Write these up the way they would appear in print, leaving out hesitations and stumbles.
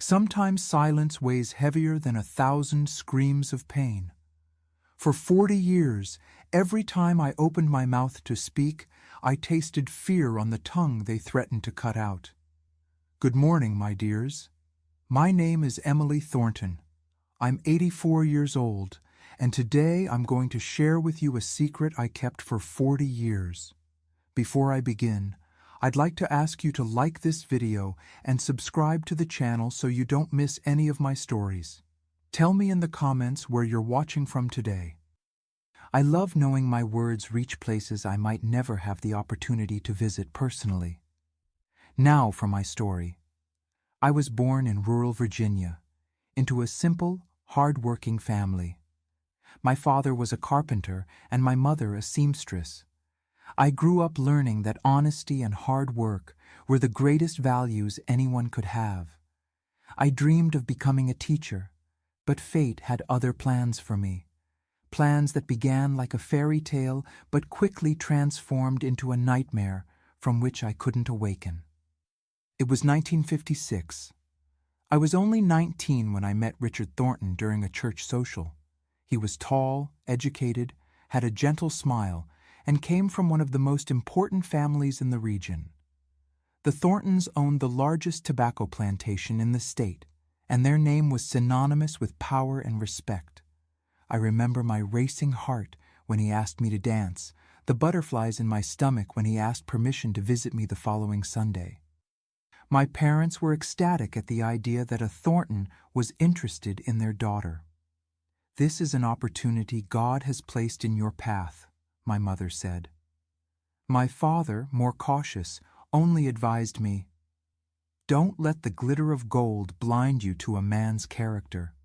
Sometimes silence weighs heavier than 1,000 screams of pain. For 40 years, every time I opened my mouth to speak, I tasted fear on the tongue they threatened to cut out. Good morning, my dears. My name is Emily Thornton. I'm 84 years old, and today I'm going to share with you a secret I kept for 40 years. Before I begin, I'd like to ask you to like this video and subscribe to the channel so you don't miss any of my stories. Tell me in the comments where you're watching from today. I love knowing my words reach places I might never have the opportunity to visit personally. Now for my story. I was born in rural Virginia, into a simple, hard-working family. My father was a carpenter and my mother a seamstress. I grew up learning that honesty and hard work were the greatest values anyone could have. I dreamed of becoming a teacher, but fate had other plans for me. Plans that began like a fairy tale but quickly transformed into a nightmare from which I couldn't awaken. It was 1956. I was only 19 when I met Richard Thornton during a church social. He was tall, educated, had a gentle smile, and came from one of the most important families in the region. The Thorntons owned the largest tobacco plantation in the state, and their name was synonymous with power and respect. I remember my racing heart when he asked me to dance, the butterflies in my stomach when he asked permission to visit me the following Sunday. My parents were ecstatic at the idea that a Thornton was interested in their daughter. "This is an opportunity God has placed in your path," my mother said. My father, more cautious, only advised me, "Don't let the glitter of gold blind you to a man's character."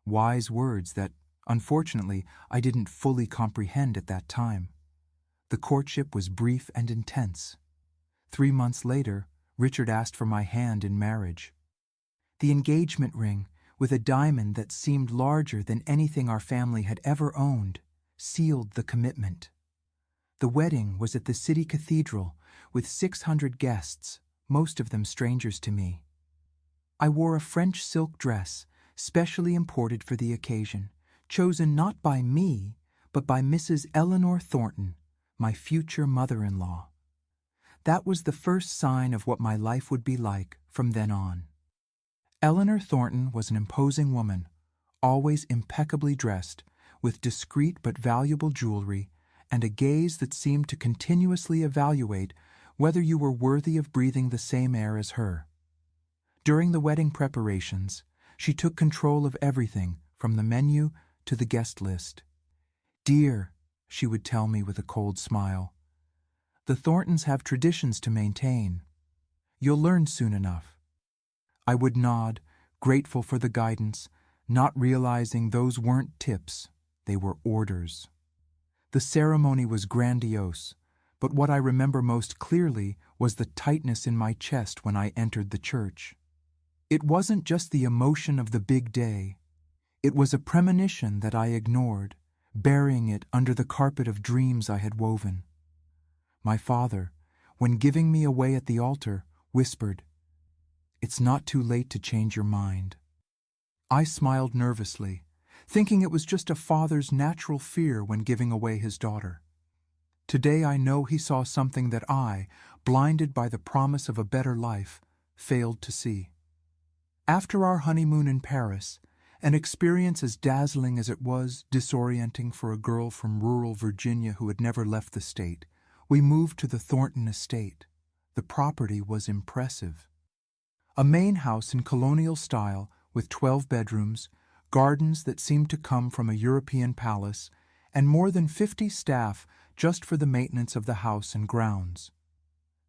Wise words that, unfortunately, I didn't fully comprehend at that time. The courtship was brief and intense. 3 months later, Richard asked for my hand in marriage. The engagement ring, with a diamond that seemed larger than anything our family had ever owned, sealed the commitment. The wedding was at the city cathedral with 600 guests, most of them strangers to me. I wore a French silk dress, specially imported for the occasion, chosen not by me, but by Mrs. Eleanor Thornton, my future mother-in-law. That was the first sign of what my life would be like from then on. Eleanor Thornton was an imposing woman, always impeccably dressed, with discreet but valuable jewelry, and a gaze that seemed to continuously evaluate whether you were worthy of breathing the same air as her. During the wedding preparations, she took control of everything, from the menu to the guest list. "Dear," she would tell me with a cold smile, "the Thorntons have traditions to maintain. You'll learn soon enough." I would nod, grateful for the guidance, not realizing those weren't tips, they were orders. The ceremony was grandiose, but what I remember most clearly was the tightness in my chest when I entered the church. It wasn't just the emotion of the big day. It was a premonition that I ignored, burying it under the carpet of dreams I had woven. My father, when giving me away at the altar, whispered, "It's not too late to change your mind." I smiled nervously, thinking it was just a father's natural fear when giving away his daughter. Today I know he saw something that I, blinded by the promise of a better life, failed to see. After our honeymoon in Paris, an experience as dazzling as it was disorienting for a girl from rural Virginia who had never left the state, we moved to the Thornton estate. The property was impressive. A main house in colonial style with 12 bedrooms, gardens that seemed to come from a European palace, and more than 50 staff just for the maintenance of the house and grounds.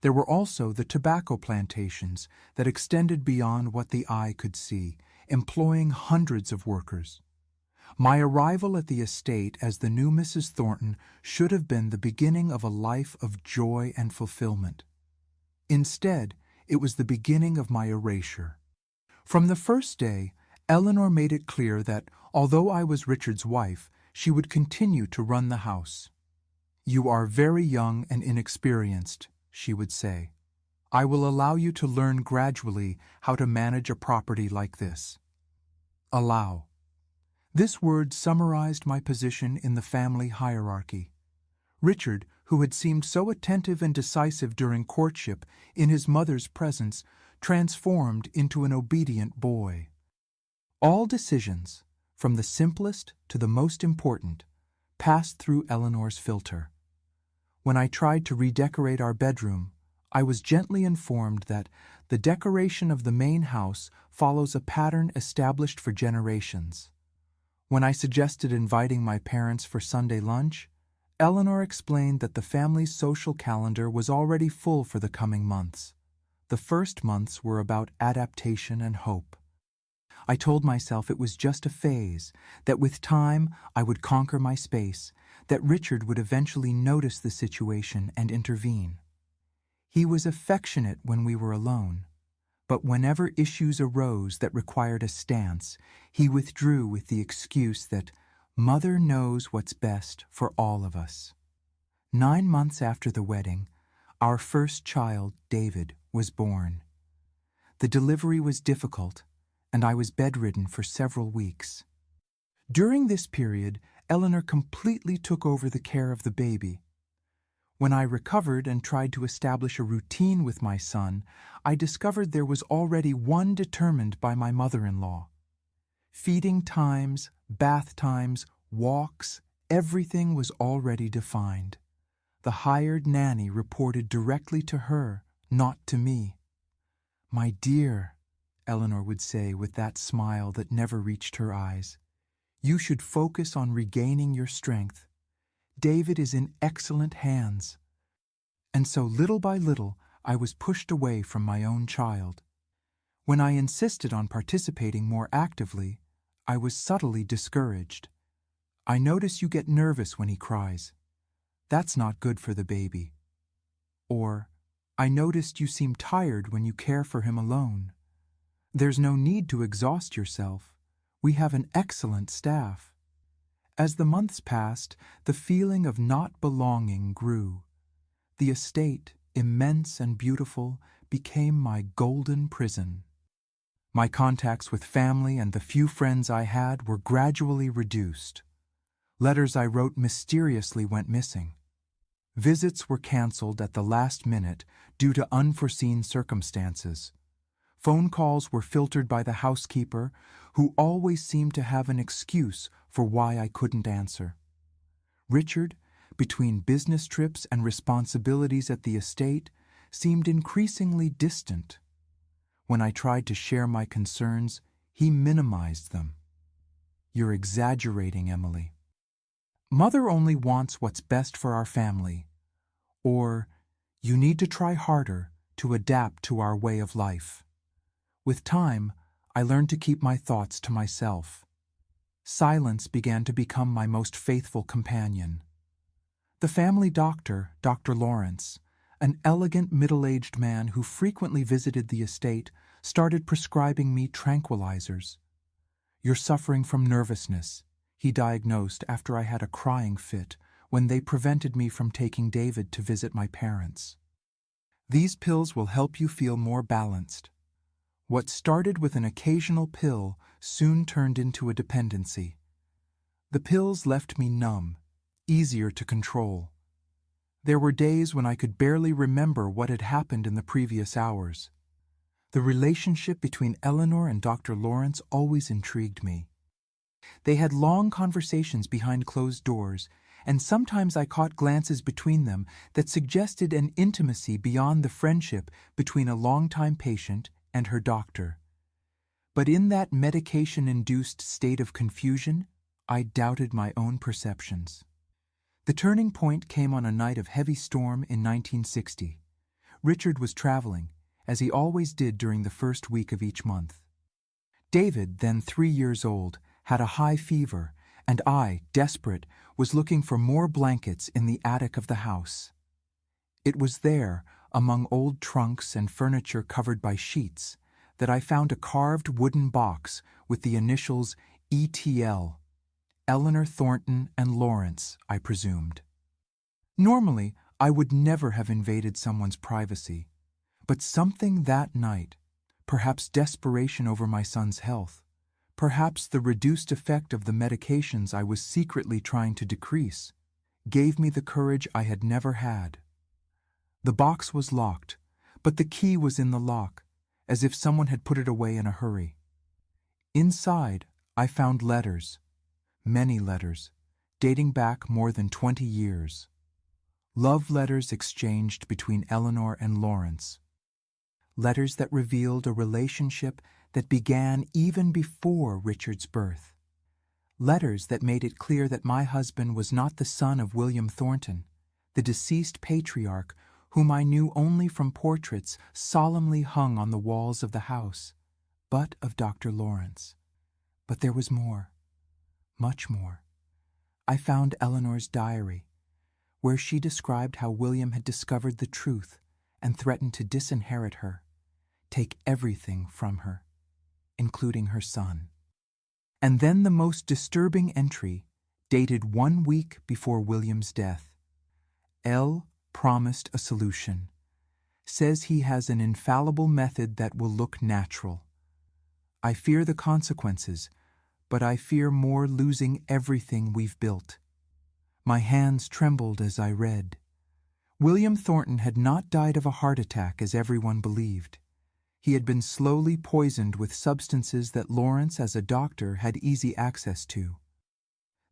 There were also the tobacco plantations that extended beyond what the eye could see, employing hundreds of workers. My arrival at the estate as the new Mrs. Thornton should have been the beginning of a life of joy and fulfillment. Instead, it was the beginning of my erasure. From the first day, Eleanor made it clear that, although I was Richard's wife, she would continue to run the house. "You are very young and inexperienced," she would say. I will allow you to learn gradually how to manage a property like this. Allow. This word summarized my position in the family hierarchy. Richard, who had seemed so attentive and decisive during courtship in his mother's presence, transformed into an obedient boy. All decisions, from the simplest to the most important, passed through Eleanor's filter. When I tried to redecorate our bedroom, I was gently informed that the decoration of the main house follows a pattern established for generations. When I suggested inviting my parents for Sunday lunch, Eleanor explained that the family's social calendar was already full for the coming months. The first months were about adaptation and hope. I told myself it was just a phase, that with time I would conquer my space, that Richard would eventually notice the situation and intervene. He was affectionate when we were alone, but whenever issues arose that required a stance, he withdrew with the excuse that Mother knows what's best for all of us. 9 months after the wedding, our first child, David, was born. The delivery was difficult, and I was bedridden for several weeks. During this period, Eleanor completely took over the care of the baby. When I recovered and tried to establish a routine with my son, I discovered there was already one determined by my mother-in-law. Feeding times, bath times, walks, everything was already defined. The hired nanny reported directly to her, not to me. "My dear," Eleanor would say with that smile that never reached her eyes, "you should focus on regaining your strength. David is in excellent hands." And so little by little, I was pushed away from my own child. When I insisted on participating more actively, I was subtly discouraged. "I notice you get nervous when he cries. That's not good for the baby." Or, "I noticed you seem tired when you care for him alone. There's no need to exhaust yourself. We have an excellent staff." As the months passed, the feeling of not belonging grew. The estate, immense and beautiful, became my golden prison. My contacts with family and the few friends I had were gradually reduced. Letters I wrote mysteriously went missing. Visits were canceled at the last minute due to unforeseen circumstances. Phone calls were filtered by the housekeeper, who always seemed to have an excuse for why I couldn't answer. Richard, between business trips and responsibilities at the estate, seemed increasingly distant. When I tried to share my concerns, he minimized them. "You're exaggerating, Emily. Mother only wants what's best for our family." Or, "You need to try harder to adapt to our way of life." With time, I learned to keep my thoughts to myself. Silence began to become my most faithful companion. The family doctor, Dr. Lawrence, an elegant middle-aged man who frequently visited the estate, started prescribing me tranquilizers. "You're suffering from nervousness," he diagnosed after I had a crying fit when they prevented me from taking David to visit my parents. "These pills will help you feel more balanced." What started with an occasional pill soon turned into a dependency. The pills left me numb, easier to control. There were days when I could barely remember what had happened in the previous hours. The relationship between Eleanor and Dr. Lawrence always intrigued me. They had long conversations behind closed doors, and sometimes I caught glances between them that suggested an intimacy beyond the friendship between a longtime patient and her doctor. But in that medication-induced state of confusion, I doubted my own perceptions. The turning point came on a night of heavy storm in 1960. Richard was traveling, as he always did during the first week of each month. David, then 3 years old, had a high fever, and I, desperate, was looking for more blankets in the attic of the house. It was there, among old trunks and furniture covered by sheets, that I found a carved wooden box with the initials ETL. Eleanor Thornton and Lawrence, I presumed. Normally, I would never have invaded someone's privacy, But something that night, perhaps desperation over my son's health, perhaps the reduced effect of the medications I was secretly trying to decrease, gave me the courage I had never had. The box was locked, but the key was in the lock, as if someone had put it away in a hurry. Inside, I found letters, many letters, dating back more than 20 years. Love letters exchanged between Eleanor and Lawrence. Letters that revealed a relationship that began even before Richard's birth. Letters that made it clear that my husband was not the son of William Thornton, the deceased patriarch whom I knew only from portraits solemnly hung on the walls of the house, but of Dr. Lawrence. But there was more, much more. I found Eleanor's diary, where she described how William had discovered the truth and threatened to disinherit her, take everything from her, including her son. And then the most disturbing entry, dated 1 week before William's death. L promised a solution. Says he has an infallible method that will look natural. I fear the consequences, but I fear more losing everything we've built. My hands trembled as I read. William Thornton had not died of a heart attack as everyone believed. He had been slowly poisoned with substances that Lawrence, as a doctor, had easy access to.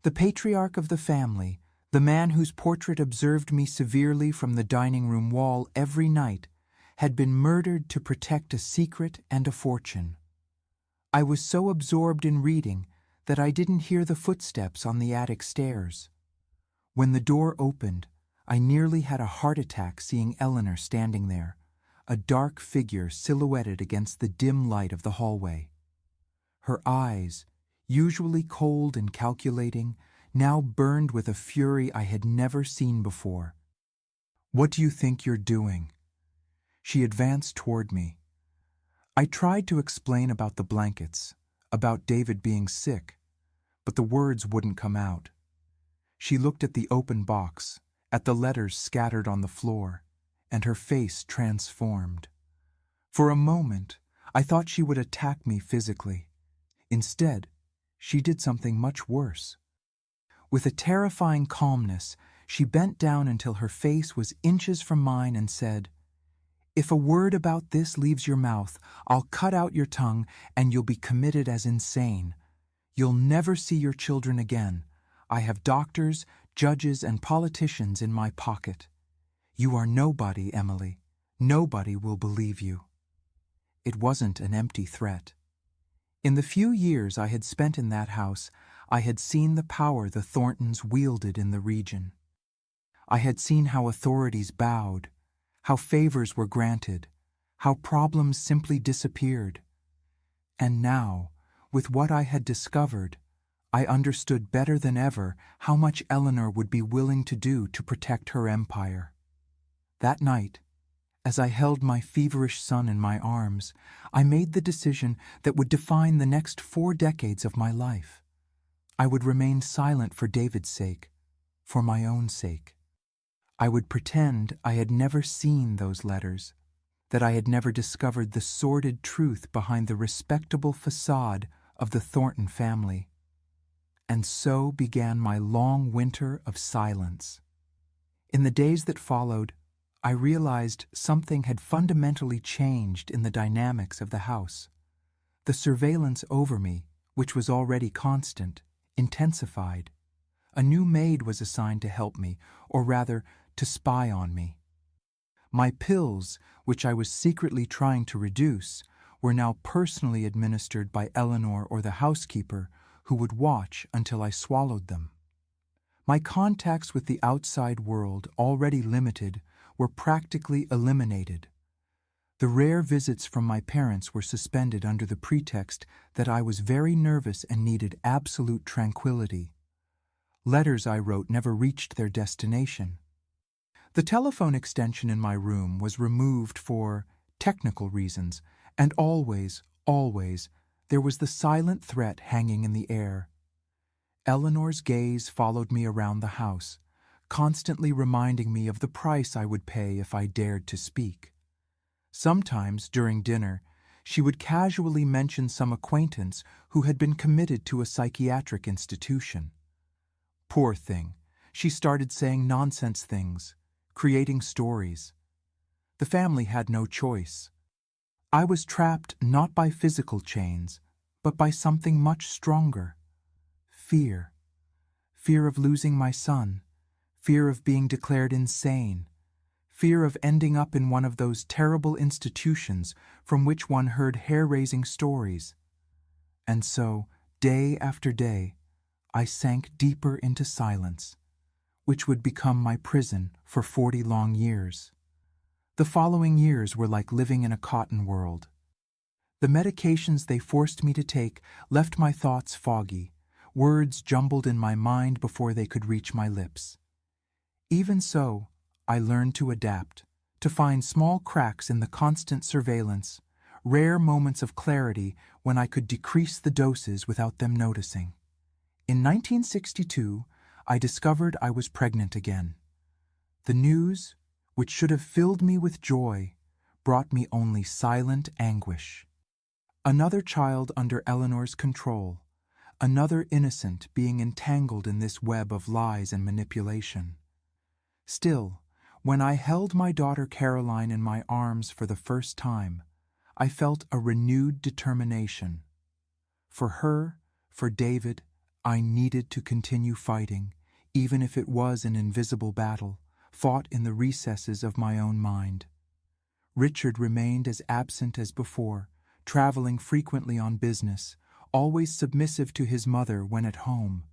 The patriarch of the family, the man whose portrait observed me severely from the dining room wall every night, had been murdered to protect a secret and a fortune. I was so absorbed in reading that I didn't hear the footsteps on the attic stairs. When the door opened, I nearly had a heart attack seeing Eleanor standing there, a dark figure silhouetted against the dim light of the hallway. Her eyes, usually cold and calculating, now burned with a fury I had never seen before. "What do you think you're doing?" She advanced toward me. I tried to explain about the blankets, about David being sick, but the words wouldn't come out. She looked at the open box, at the letters scattered on the floor, and her face transformed. For a moment, I thought she would attack me physically. Instead, she did something much worse. With a terrifying calmness, she bent down until her face was inches from mine and said, "If a word about this leaves your mouth, I'll cut out your tongue and you'll be committed as insane. You'll never see your children again. I have doctors, judges, and politicians in my pocket. You are nobody, Emily. Nobody will believe you." It wasn't an empty threat. In the few years I had spent in that house, I had seen the power the Thorntons wielded in the region. I had seen how authorities bowed, how favors were granted, how problems simply disappeared. And now, with what I had discovered, I understood better than ever how much Eleanor would be willing to do to protect her empire. That night, as I held my feverish son in my arms, I made the decision that would define the next 4 decades of my life. I would remain silent for David's sake, for my own sake. I would pretend I had never seen those letters, that I had never discovered the sordid truth behind the respectable facade of the Thornton family. And so began my long winter of silence. In the days that followed, I realized something had fundamentally changed in the dynamics of the house. The surveillance over me, which was already constant, intensified. A new maid was assigned to help me, or rather, to spy on me. My pills, which I was secretly trying to reduce, were now personally administered by Eleanor or the housekeeper, who would watch until I swallowed them. My contacts with the outside world, already limited, were practically eliminated. The rare visits from my parents were suspended under the pretext that I was very nervous and needed absolute tranquility. Letters I wrote never reached their destination. The telephone extension in my room was removed for technical reasons, and always, there was the silent threat hanging in the air. Eleanor's gaze followed me around the house, constantly reminding me of the price I would pay if I dared to speak. Sometimes, during dinner, she would casually mention some acquaintance who had been committed to a psychiatric institution. Poor thing, she started saying nonsense things, creating stories. The family had no choice. I was trapped not by physical chains, but by something much stronger. Fear. Fear of losing my son. Fear of being declared insane. Fear of ending up in one of those terrible institutions from which one heard hair-raising stories. And so, day after day, I sank deeper into silence, which would become my prison for 40 long years. The following years were like living in a cotton world. The medications they forced me to take left my thoughts foggy, words jumbled in my mind before they could reach my lips. Even so, I learned to adapt, to find small cracks in the constant surveillance, rare moments of clarity when I could decrease the doses without them noticing. In 1962, I discovered I was pregnant again. The news, which should have filled me with joy, brought me only silent anguish. Another child under Eleanor's control, another innocent being entangled in this web of lies and manipulation. Still, when I held my daughter Caroline in my arms for the first time, I felt a renewed determination. For her, for David, I needed to continue fighting, even if it was an invisible battle, fought in the recesses of my own mind. Richard remained as absent as before, traveling frequently on business, always submissive to his mother when at home.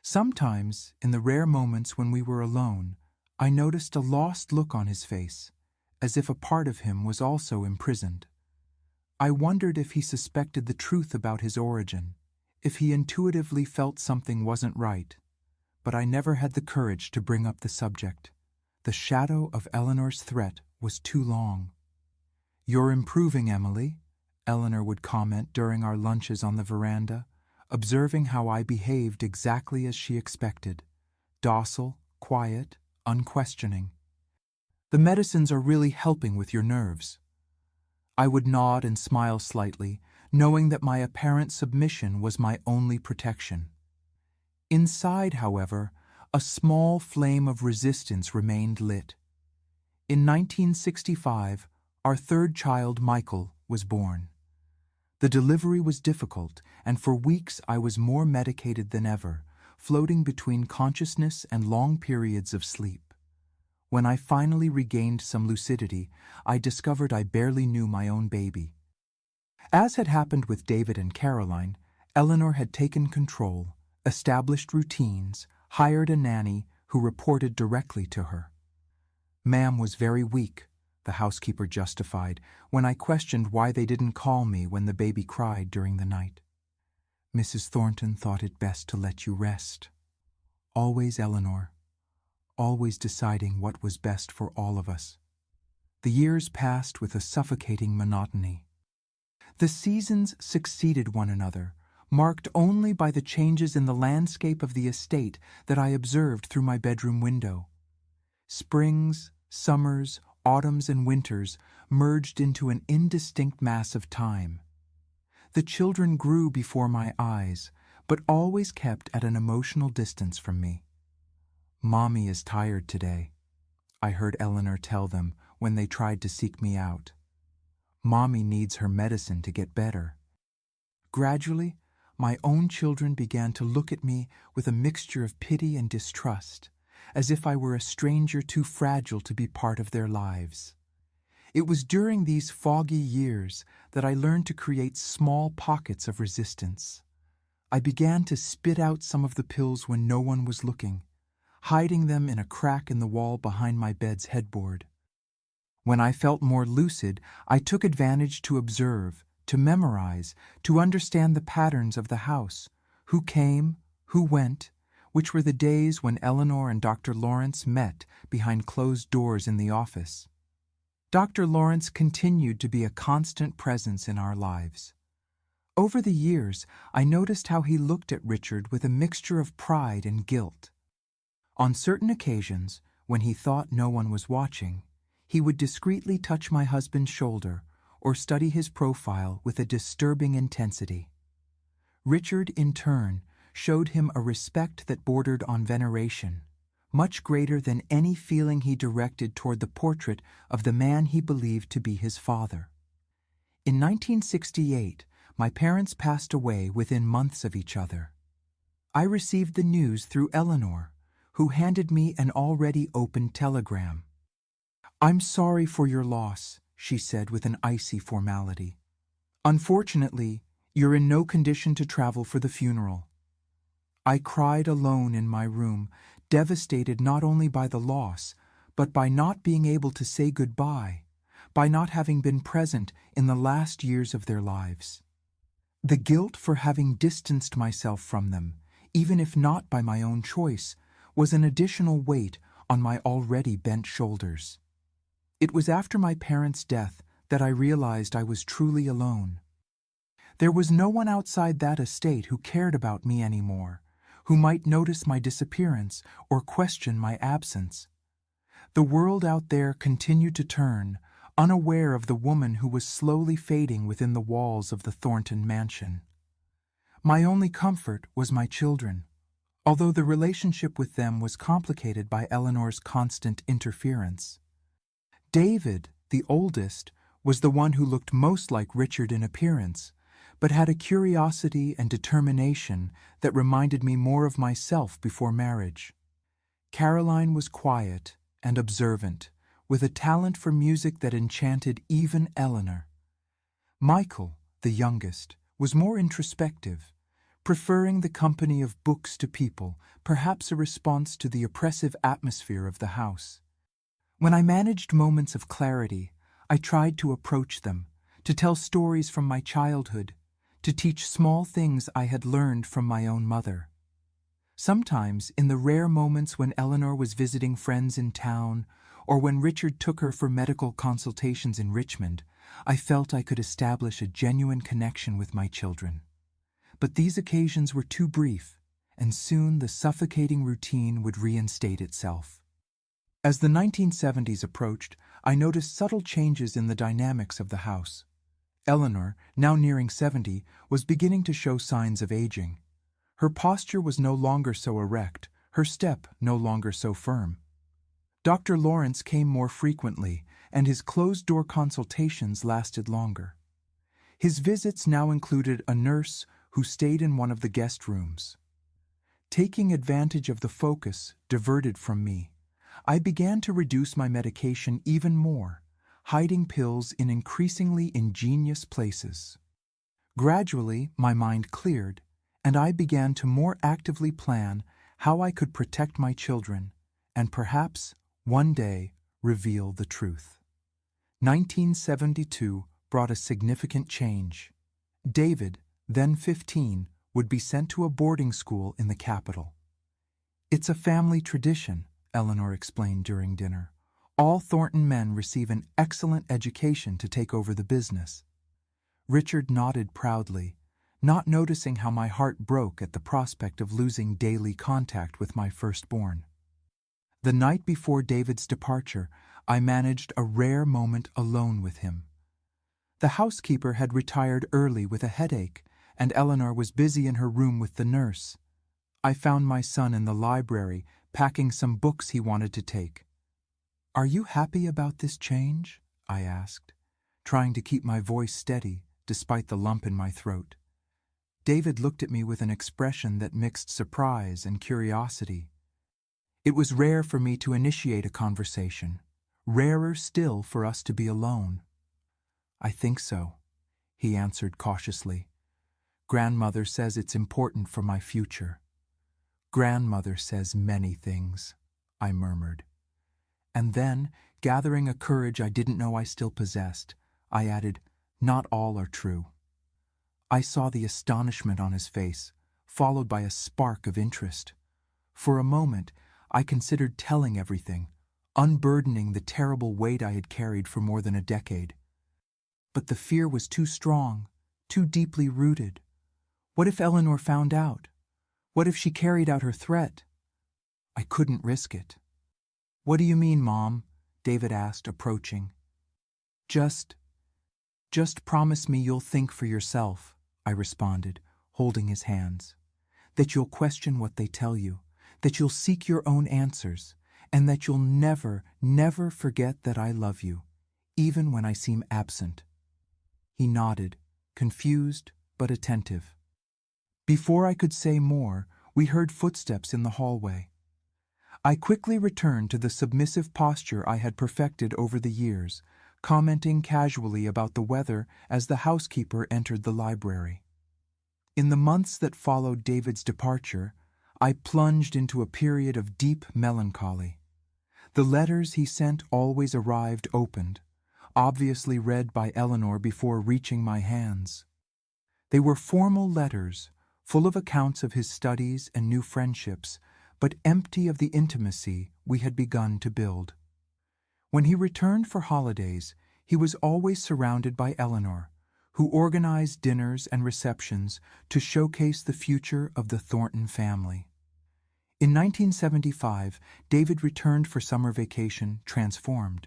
Sometimes, in the rare moments when we were alone, I noticed a lost look on his face, as if a part of him was also imprisoned. I wondered if he suspected the truth about his origin, if he intuitively felt something wasn't right. But I never had the courage to bring up the subject. The shadow of Eleanor's threat was too long. "You're improving, Emily," Eleanor would comment during our lunches on the veranda, observing how I behaved exactly as she expected, docile, quiet, unquestioning. "The medicines are really helping with your nerves." I would nod and smile slightly, knowing that my apparent submission was my only protection. Inside, however, a small flame of resistance remained lit. In 1965, our third child, Michael, was born. The delivery was difficult, and for weeks I was more medicated than ever, floating between consciousness and long periods of sleep. When I finally regained some lucidity, I discovered I barely knew my own baby. As had happened with David and Caroline, Eleanor had taken control, established routines, hired a nanny who reported directly to her. "Ma'am was very weak," the housekeeper justified, when I questioned why they didn't call me when the baby cried during the night. "Mrs. Thornton thought it best to let you rest." Always Eleanor, always deciding what was best for all of us. The years passed with a suffocating monotony. The seasons succeeded one another, marked only by the changes in the landscape of the estate that I observed through my bedroom window. Springs, summers, autumns, and winters merged into an indistinct mass of time. The children grew before my eyes, but always kept at an emotional distance from me. "Mommy is tired today," I heard Eleanor tell them when they tried to seek me out. "Mommy needs her medicine to get better." Gradually, my own children began to look at me with a mixture of pity and distrust, as if I were a stranger too fragile to be part of their lives. It was during these foggy years that I learned to create small pockets of resistance. I began to spit out some of the pills when no one was looking, hiding them in a crack in the wall behind my bed's headboard. When I felt more lucid, I took advantage to observe, to memorize, to understand the patterns of the house, who came, who went, which were the days when Eleanor and Dr. Lawrence met behind closed doors in the office. Dr. Lawrence continued to be a constant presence in our lives. Over the years, I noticed how he looked at Richard with a mixture of pride and guilt. On certain occasions, when he thought no one was watching, he would discreetly touch my husband's shoulder or study his profile with a disturbing intensity. Richard, in turn, showed him a respect that bordered on veneration, much greater than any feeling he directed toward the portrait of the man he believed to be his father. In 1968, my parents passed away within months of each other. I received the news through Eleanor, who handed me an already opened telegram. "I'm sorry for your loss," she said with an icy formality. "Unfortunately, you're in no condition to travel for the funeral." I cried alone in my room, devastated not only by the loss, but by not being able to say goodbye, by not having been present in the last years of their lives. The guilt for having distanced myself from them, even if not by my own choice, was an additional weight on my already bent shoulders. It was after my parents' death that I realized I was truly alone. There was no one outside that estate who cared about me anymore, who might notice my disappearance or question my absence. The world out there continued to turn, unaware of the woman who was slowly fading within the walls of the Thornton mansion. My only comfort was my children, although the relationship with them was complicated by Eleanor's constant interference. David, the oldest, was the one who looked most like Richard in appearance, but had a curiosity and determination that reminded me more of myself before marriage. Caroline was quiet and observant, with a talent for music that enchanted even Eleanor. Michael, the youngest, was more introspective, preferring the company of books to people, perhaps a response to the oppressive atmosphere of the house. When I managed moments of clarity, I tried to approach them, to tell stories from my childhood, to teach small things I had learned from my own mother. Sometimes, in the rare moments when Eleanor was visiting friends in town, or when Richard took her for medical consultations in Richmond, I felt I could establish a genuine connection with my children. But these occasions were too brief, and soon the suffocating routine would reinstate itself. As the 1970s approached, I noticed subtle changes in the dynamics of the house. Eleanor, now nearing 70, was beginning to show signs of aging. Her posture was no longer so erect, her step no longer so firm. Dr. Lawrence came more frequently, and his closed-door consultations lasted longer. His visits now included a nurse who stayed in one of the guest rooms. Taking advantage of the focus diverted from me, I began to reduce my medication even more, hiding pills in increasingly ingenious places. Gradually, my mind cleared, and I began to more actively plan how I could protect my children, and perhaps, one day, reveal the truth. 1972 brought a significant change. David, then 15, would be sent to a boarding school in the capital. "It's a family tradition," Eleanor explained during dinner. "All Thornton men receive an excellent education to take over the business." Richard nodded proudly, not noticing how my heart broke at the prospect of losing daily contact with my firstborn. The night before David's departure, I managed a rare moment alone with him. The housekeeper had retired early with a headache, and Eleanor was busy in her room with the nurse. I found my son in the library, packing some books he wanted to take. "Are you happy about this change?" I asked, trying to keep my voice steady despite the lump in my throat. David looked at me with an expression that mixed surprise and curiosity. It was rare for me to initiate a conversation, rarer still for us to be alone. "I think so," he answered cautiously. "Grandmother says it's important for my future." "Grandmother says many things," I murmured. And then, gathering a courage I didn't know I still possessed, I added, "Not all are true." I saw the astonishment on his face, followed by a spark of interest. For a moment, I considered telling everything, unburdening the terrible weight I had carried for more than a decade. But the fear was too strong, too deeply rooted. What if Eleanor found out? What if she carried out her threat? I couldn't risk it. "What do you mean, Mom?" David asked, approaching. Just promise me you'll think for yourself, I responded, holding his hands. That you'll question what they tell you, that you'll seek your own answers, and that you'll never, never forget that I love you, even when I seem absent. He nodded, confused but attentive. Before I could say more, we heard footsteps in the hallway. I quickly returned to the submissive posture I had perfected over the years, commenting casually about the weather as the housekeeper entered the library. In the months that followed David's departure, I plunged into a period of deep melancholy. The letters he sent always arrived opened, obviously read by Eleanor before reaching my hands. They were formal letters, full of accounts of his studies and new friendships, but empty of the intimacy we had begun to build. When he returned for holidays, he was always surrounded by Eleanor, who organized dinners and receptions to showcase the future of the Thornton family. In 1975, David returned for summer vacation transformed.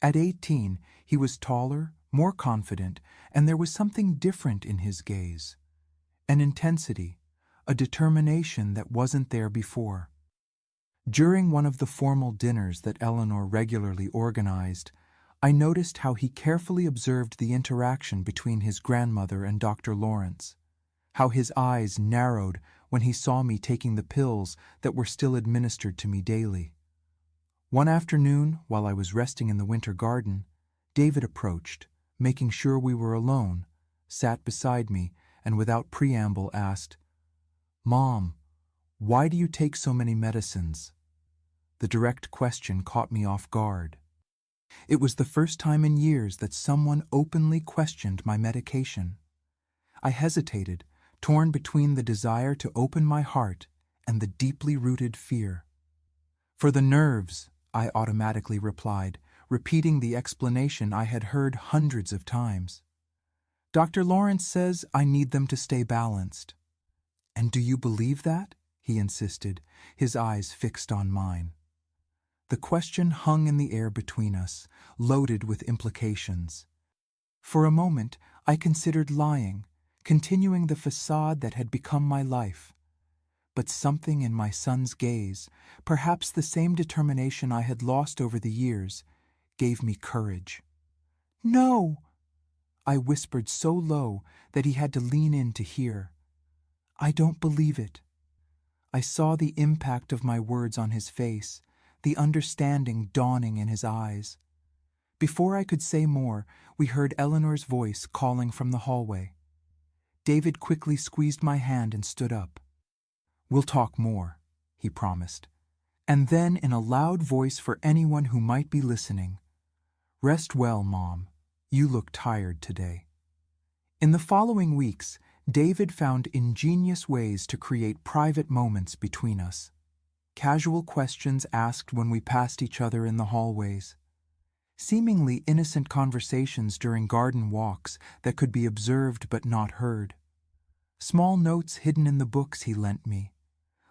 At 18, he was taller, more confident, and there was something different in his gaze. An intensity, a determination that wasn't there before. During one of the formal dinners that Eleanor regularly organized, I noticed how he carefully observed the interaction between his grandmother and Dr. Lawrence, how his eyes narrowed when he saw me taking the pills that were still administered to me daily. One afternoon, while I was resting in the winter garden, David approached, making sure we were alone, sat beside me, and without preamble asked, "Mom, why do you take so many medicines?" The direct question caught me off guard. It was the first time in years that someone openly questioned my medication. I hesitated, torn between the desire to open my heart and the deeply rooted fear. "For the nerves," I automatically replied, repeating the explanation I had heard hundreds of times. "Dr. Lawrence says I need them to stay balanced." "And do you believe that?" he insisted, his eyes fixed on mine. The question hung in the air between us, loaded with implications. For a moment, I considered lying, continuing the facade that had become my life. But something in my son's gaze, perhaps the same determination I had lost over the years, gave me courage. "No!" I whispered so low that he had to lean in to hear. "I don't believe it." I saw the impact of my words on his face, the understanding dawning in his eyes. Before I could say more, we heard Eleanor's voice calling from the hallway. David quickly squeezed my hand and stood up. "We'll talk more," he promised. And then, in a loud voice for anyone who might be listening, "Rest well, Mom. You look tired today." In the following weeks, David found ingenious ways to create private moments between us. Casual questions asked when we passed each other in the hallways. Seemingly innocent conversations during garden walks that could be observed but not heard. Small notes hidden in the books he lent me.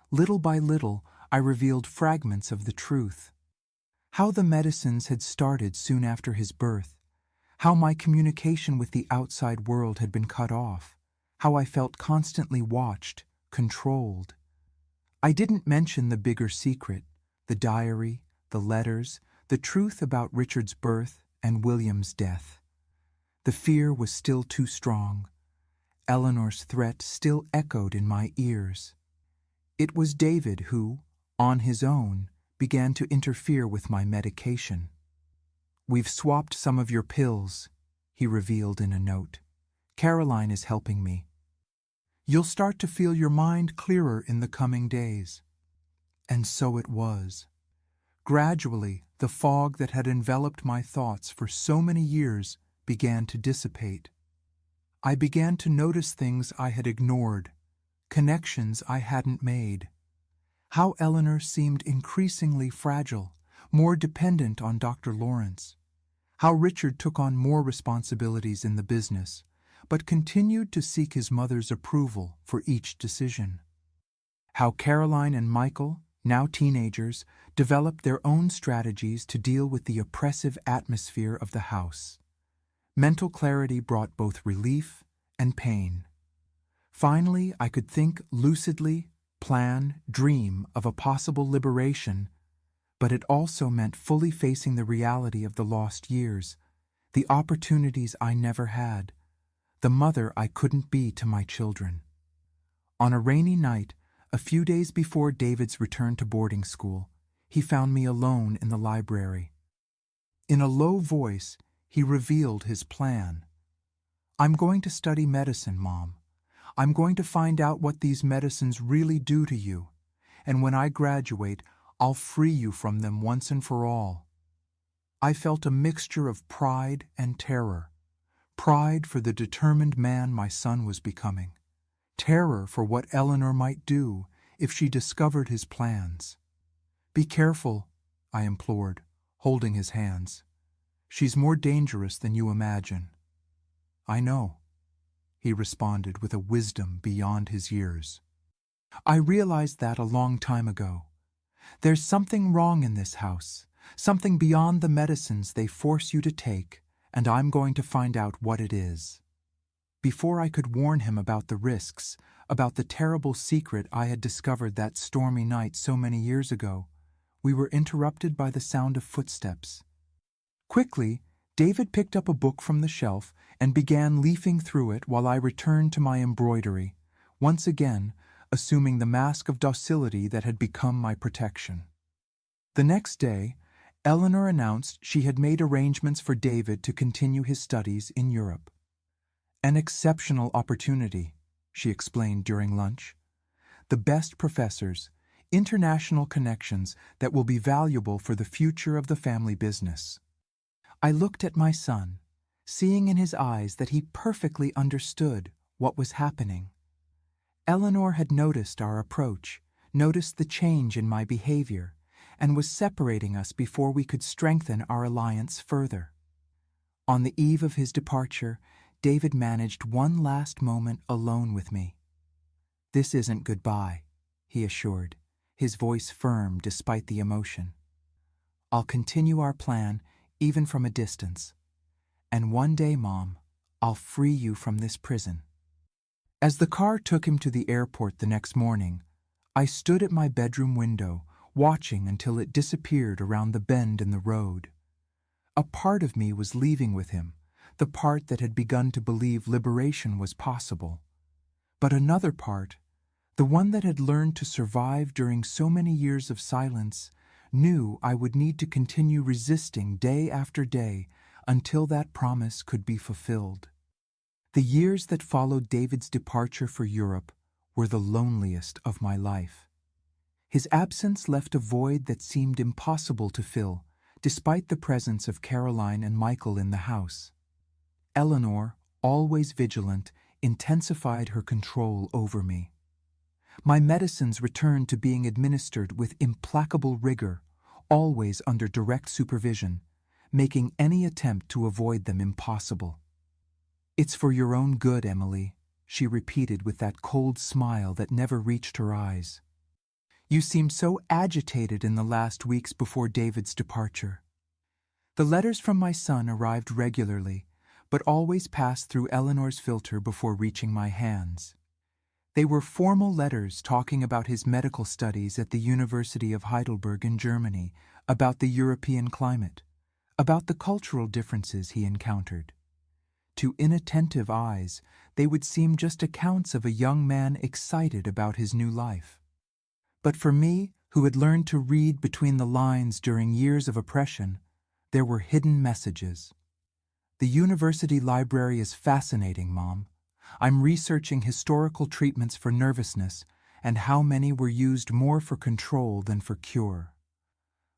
Little by little, I revealed fragments of the truth. How the medicines had started soon after his birth. How my communication with the outside world had been cut off. How I felt constantly watched, controlled. I didn't mention the bigger secret, the diary, the letters, the truth about Richard's birth and William's death. The fear was still too strong. Eleanor's threat still echoed in my ears. It was David who, on his own, began to interfere with my medication. "We've swapped some of your pills," he revealed in a note. "Caroline is helping me. You'll start to feel your mind clearer in the coming days." And so it was. Gradually, the fog that had enveloped my thoughts for so many years began to dissipate. I began to notice things I had ignored, connections I hadn't made. How Eleanor seemed increasingly fragile, more dependent on Dr. Lawrence. How Richard took on more responsibilities in the business, but continued to seek his mother's approval for each decision. How Caroline and Michael, now teenagers, developed their own strategies to deal with the oppressive atmosphere of the house. Mental clarity brought both relief and pain. Finally, I could think lucidly, plan, dream of a possible liberation, but it also meant fully facing the reality of the lost years, the opportunities I never had, the mother I couldn't be to my children. On a rainy night, a few days before David's return to boarding school, he found me alone in the library. In a low voice, he revealed his plan. "I'm going to study medicine, Mom. I'm going to find out what these medicines really do to you, and when I graduate, I'll free you from them once and for all." I felt a mixture of pride and terror. Pride for the determined man my son was becoming. Terror for what Eleanor might do if she discovered his plans. "Be careful," I implored, holding his hands. "She's more dangerous than you imagine." "I know," he responded with a wisdom beyond his years. "I realized that a long time ago. There's something wrong in this house, something beyond the medicines they force you to take, and I'm going to find out what it is." Before I could warn him about the risks, about the terrible secret I had discovered that stormy night so many years ago, we were interrupted by the sound of footsteps. Quickly, David picked up a book from the shelf and began leafing through it while I returned to my embroidery, once again assuming the mask of docility that had become my protection. The next day, Eleanor announced she had made arrangements for David to continue his studies in Europe. "An exceptional opportunity," she explained during lunch. "The best professors, international connections that will be valuable for the future of the family business." I looked at my son, seeing in his eyes that he perfectly understood what was happening. Eleanor had noticed our approach, noticed the change in my behavior, and was separating us before we could strengthen our alliance further. On the eve of his departure, David managed one last moment alone with me. "This isn't goodbye," he assured, his voice firm despite the emotion. "I'll continue our plan even from a distance. And one day, Mom, I'll free you from this prison." As the car took him to the airport the next morning, I stood at my bedroom window, watching until it disappeared around the bend in the road. A part of me was leaving with him, the part that had begun to believe liberation was possible. But another part, the one that had learned to survive during so many years of silence, knew I would need to continue resisting day after day until that promise could be fulfilled. The years that followed David's departure for Europe were the loneliest of my life. His absence left a void that seemed impossible to fill, despite the presence of Caroline and Michael in the house. Eleanor, always vigilant, intensified her control over me. My medicines returned to being administered with implacable rigor, always under direct supervision, making any attempt to avoid them impossible. "It's for your own good, Emily," she repeated with that cold smile that never reached her eyes. "You seemed so agitated in the last weeks before David's departure." The letters from my son arrived regularly, but always passed through Eleanor's filter before reaching my hands. They were formal letters talking about his medical studies at the University of Heidelberg in Germany, about the European climate, about the cultural differences he encountered. To inattentive eyes, they would seem just accounts of a young man excited about his new life. But for me, who had learned to read between the lines during years of oppression, there were hidden messages. "The university library is fascinating, Mom. I'm researching historical treatments for nervousness and how many were used more for control than for cure.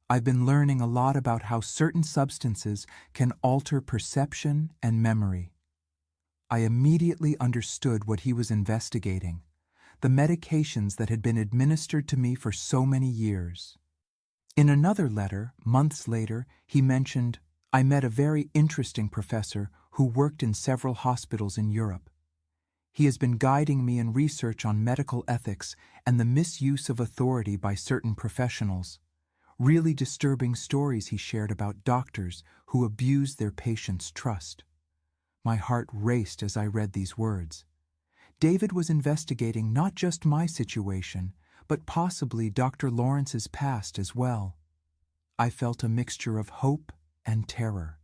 I've been learning a lot about how certain substances can alter perception and memory." I immediately understood what he was investigating, the medications that had been administered to me for so many years. In another letter, months later, he mentioned, "I met a very interesting professor who worked in several hospitals in Europe. He has been guiding me in research on medical ethics and the misuse of authority by certain professionals. Really disturbing stories he shared about doctors who abuse their patients' trust. My heart raced as I read these words. David was investigating not just my situation, but possibly Dr. Lawrence's past as well. I felt a mixture of hope and terror.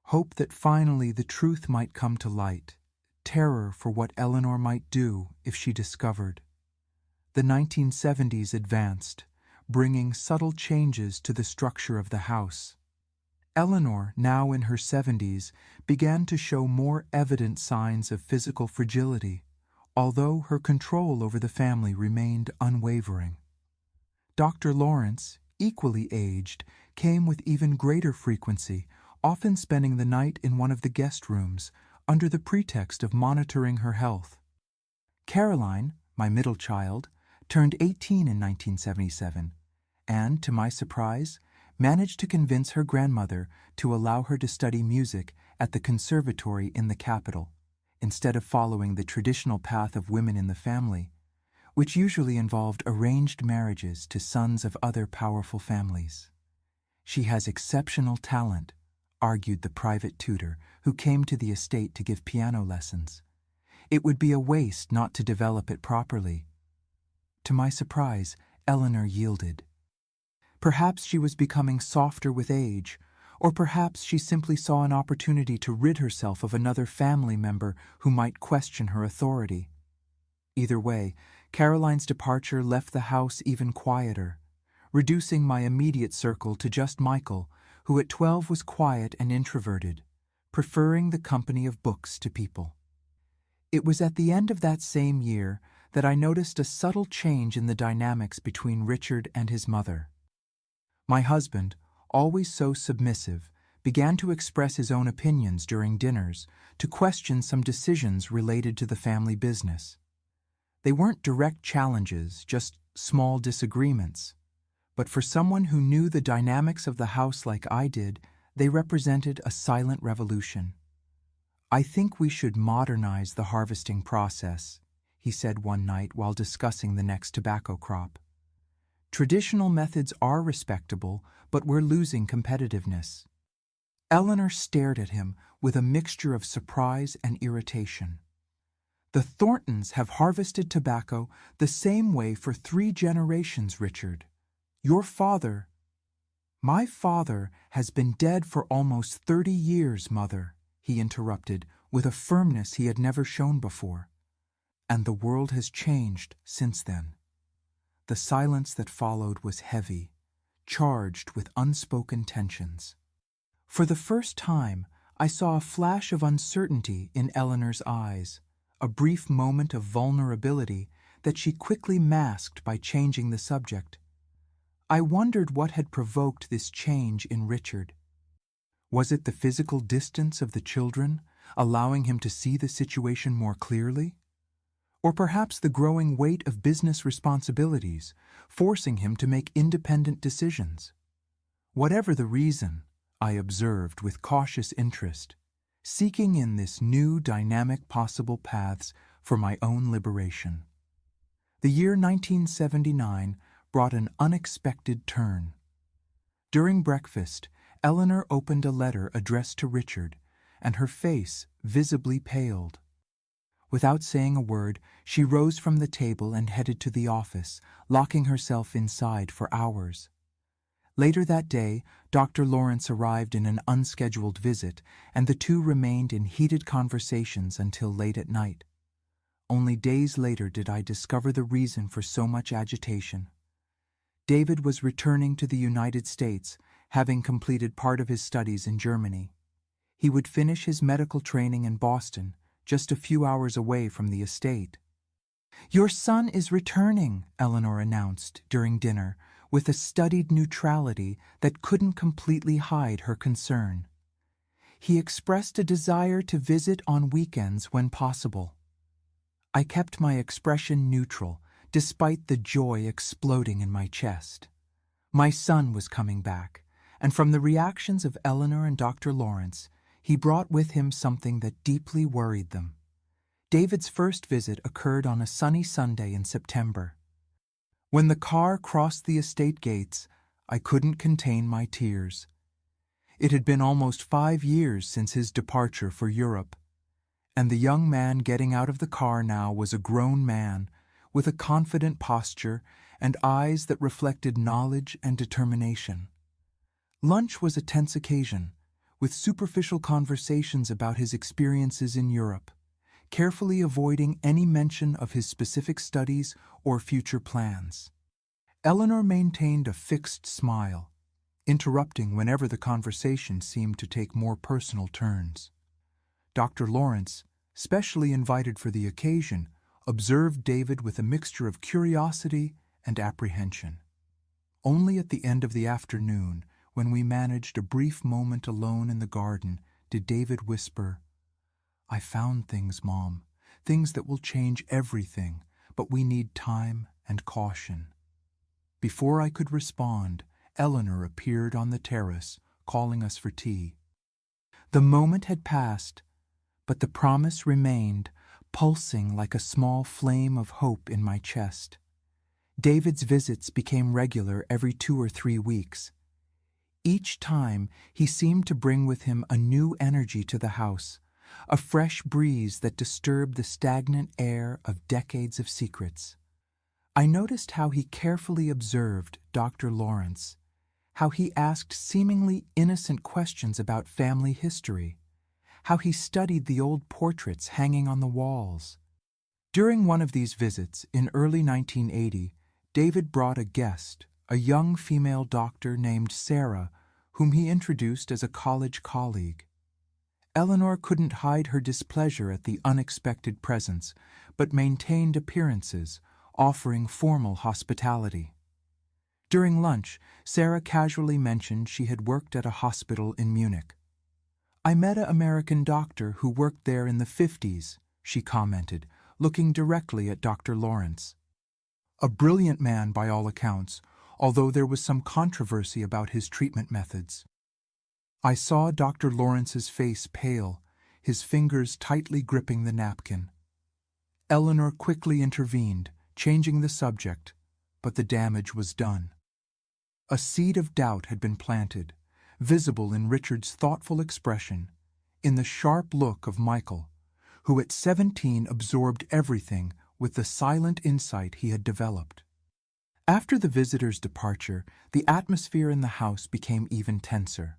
Hope that finally the truth might come to light. Terror for what Eleanor might do if she discovered. The 1970s advanced, bringing subtle changes to the structure of the house. Eleanor, now in her 70s, began to show more evident signs of physical fragility, although her control over the family remained unwavering. Dr. Lawrence, equally aged, came with even greater frequency, often spending the night in one of the guest rooms, under the pretext of monitoring her health. Caroline, my middle child, turned 18 in 1977, and, to my surprise, managed to convince her grandmother to allow her to study music at the conservatory in the capital, instead of following the traditional path of women in the family, which usually involved arranged marriages to sons of other powerful families. She has exceptional talent, argued the private tutor who came to the estate to give piano lessons. It would be a waste not to develop it properly. To my surprise, Eleanor yielded. Perhaps she was becoming softer with age, or perhaps she simply saw an opportunity to rid herself of another family member who might question her authority. Either way, Caroline's departure left the house even quieter, reducing my immediate circle to just Michael, who at 12 was quiet and introverted, preferring the company of books to people. It was at the end of that same year that I noticed a subtle change in the dynamics between Richard and his mother. My husband, always so submissive, began to express his own opinions during dinners, to question some decisions related to the family business. They weren't direct challenges, just small disagreements. But for someone who knew the dynamics of the house like I did, they represented a silent revolution. "I think we should modernize the harvesting process," he said one night while discussing the next tobacco crop. "Traditional methods are respectable, but we're losing competitiveness." Eleanor stared at him with a mixture of surprise and irritation. "The Thorntons have harvested tobacco the same way for 3 generations, Richard. Your father—" "My father has been dead for almost 30 years, Mother," he interrupted with a firmness he had never shown before. "And the world has changed since then." The silence that followed was heavy, charged with unspoken tensions. For the first time, I saw a flash of uncertainty in Eleanor's eyes, a brief moment of vulnerability that she quickly masked by changing the subject. I wondered what had provoked this change in Richard. Was it the physical distance of the children, allowing him to see the situation more clearly? Or perhaps the growing weight of business responsibilities, forcing him to make independent decisions? Whatever the reason, I observed with cautious interest, seeking in this new dynamic possible paths for my own liberation. The year 1979 brought an unexpected turn. During breakfast, Eleanor opened a letter addressed to Richard, and her face visibly paled. Without saying a word, she rose from the table and headed to the office, locking herself inside for hours. Later that day, Dr. Lawrence arrived in an unscheduled visit, and the two remained in heated conversations until late at night. Only days later did I discover the reason for so much agitation. David was returning to the United States, having completed part of his studies in Germany. He would finish his medical training in Boston, just a few hours away from the estate. "Your son is returning," Eleanor announced during dinner, with a studied neutrality that couldn't completely hide her concern. "He expressed a desire to visit on weekends when possible." I kept my expression neutral, despite the joy exploding in my chest. My son was coming back, and from the reactions of Eleanor and Dr. Lawrence, he brought with him something that deeply worried them. David's first visit occurred on a sunny Sunday in September. When the car crossed the estate gates, I couldn't contain my tears. It had been almost 5 years since his departure for Europe, and the young man getting out of the car now was a grown man, with a confident posture and eyes that reflected knowledge and determination. Lunch was a tense occasion, with superficial conversations about his experiences in Europe, carefully avoiding any mention of his specific studies or future plans. Eleanor maintained a fixed smile, interrupting whenever the conversation seemed to take more personal turns. Dr. Lawrence, specially invited for the occasion, observed David with a mixture of curiosity and apprehension. Only at the end of the afternoon, when we managed a brief moment alone in the garden, did David whisper, "I found things, Mom, things that will change everything, but we need time and caution." Before I could respond, Eleanor appeared on the terrace, calling us for tea. The moment had passed, but the promise remained, pulsing like a small flame of hope in my chest. David's visits became regular every 2 or 3 weeks. Each time, he seemed to bring with him a new energy to the house, a fresh breeze that disturbed the stagnant air of decades of secrets. I noticed how he carefully observed Dr. Lawrence, how he asked seemingly innocent questions about family history, how he studied the old portraits hanging on the walls. During one of these visits, in early 1980, David brought a guest, a young female doctor named Sarah, whom he introduced as a college colleague. Eleanor couldn't hide her displeasure at the unexpected presence, but maintained appearances, offering formal hospitality. During lunch, Sarah casually mentioned she had worked at a hospital in Munich. "I met an American doctor who worked there in the 50s, she commented, looking directly at Dr. Lawrence. "A brilliant man by all accounts, although there was some controversy about his treatment methods." I saw Dr. Lawrence's face pale, his fingers tightly gripping the napkin. Eleanor quickly intervened, changing the subject, but the damage was done. A seed of doubt had been planted, visible in Richard's thoughtful expression, in the sharp look of Michael, who at 17 absorbed everything with the silent insight he had developed. After the visitor's departure, the atmosphere in the house became even tenser.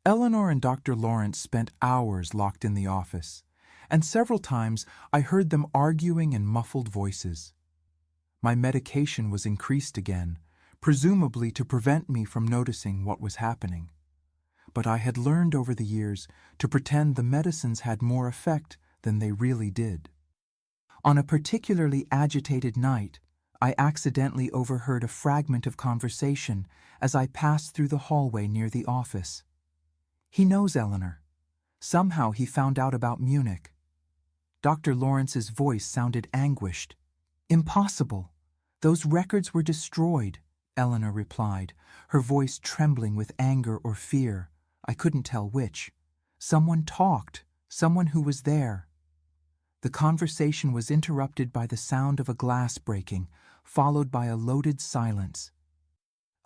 Eleanor and Dr. Lawrence spent hours locked in the office, and several times I heard them arguing in muffled voices. My medication was increased again, presumably to prevent me from noticing what was happening. But I had learned over the years to pretend the medicines had more effect than they really did. On a particularly agitated night, I accidentally overheard a fragment of conversation as I passed through the hallway near the office. "He knows Eleanor. Somehow he found out about Munich." Dr. Lawrence's voice sounded anguished. "Impossible. Those records were destroyed," Eleanor replied, her voice trembling with anger or fear. I couldn't tell which. "Someone talked, someone who was there." The conversation was interrupted by the sound of a glass breaking, followed by a loaded silence.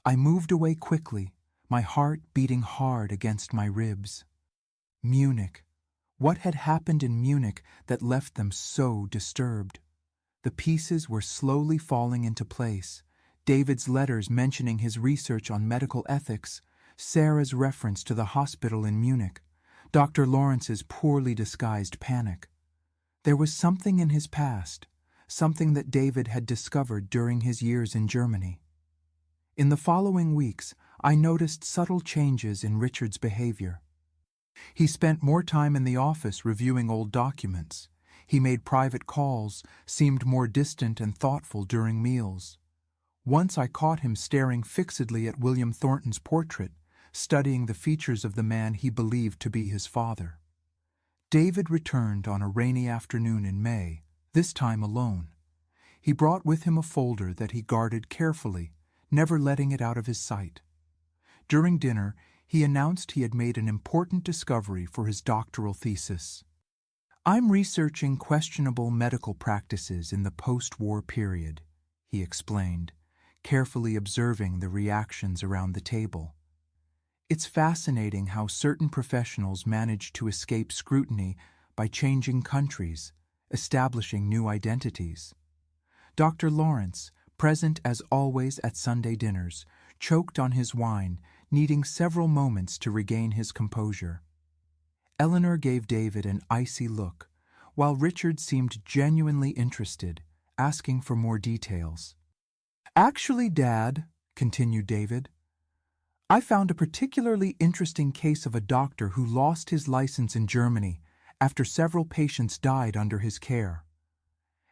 I moved away quickly, my heart beating hard against my ribs. Munich. What had happened in Munich that left them so disturbed? The pieces were slowly falling into place. David's letters mentioning his research on medical ethics, Sarah's reference to the hospital in Munich, Dr. Lawrence's poorly disguised panic. There was something in his past, something that David had discovered during his years in Germany. In the following weeks, I noticed subtle changes in Richard's behavior. He spent more time in the office reviewing old documents. He made private calls, seemed more distant and thoughtful during meals. Once I caught him staring fixedly at William Thornton's portrait, studying the features of the man he believed to be his father. David returned on a rainy afternoon in May, this time alone. He brought with him a folder that he guarded carefully, never letting it out of his sight. During dinner, he announced he had made an important discovery for his doctoral thesis. I'm researching questionable medical practices in the post-war period, he explained, carefully observing the reactions around the table. It's fascinating how certain professionals manage to escape scrutiny by changing countries, establishing new identities. Dr. Lawrence, present as always at Sunday dinners, choked on his wine, needing several moments to regain his composure. Eleanor gave David an icy look, while Richard seemed genuinely interested, asking for more details. "Actually, Dad," continued David, "I found a particularly interesting case of a doctor who lost his license in Germany after several patients died under his care.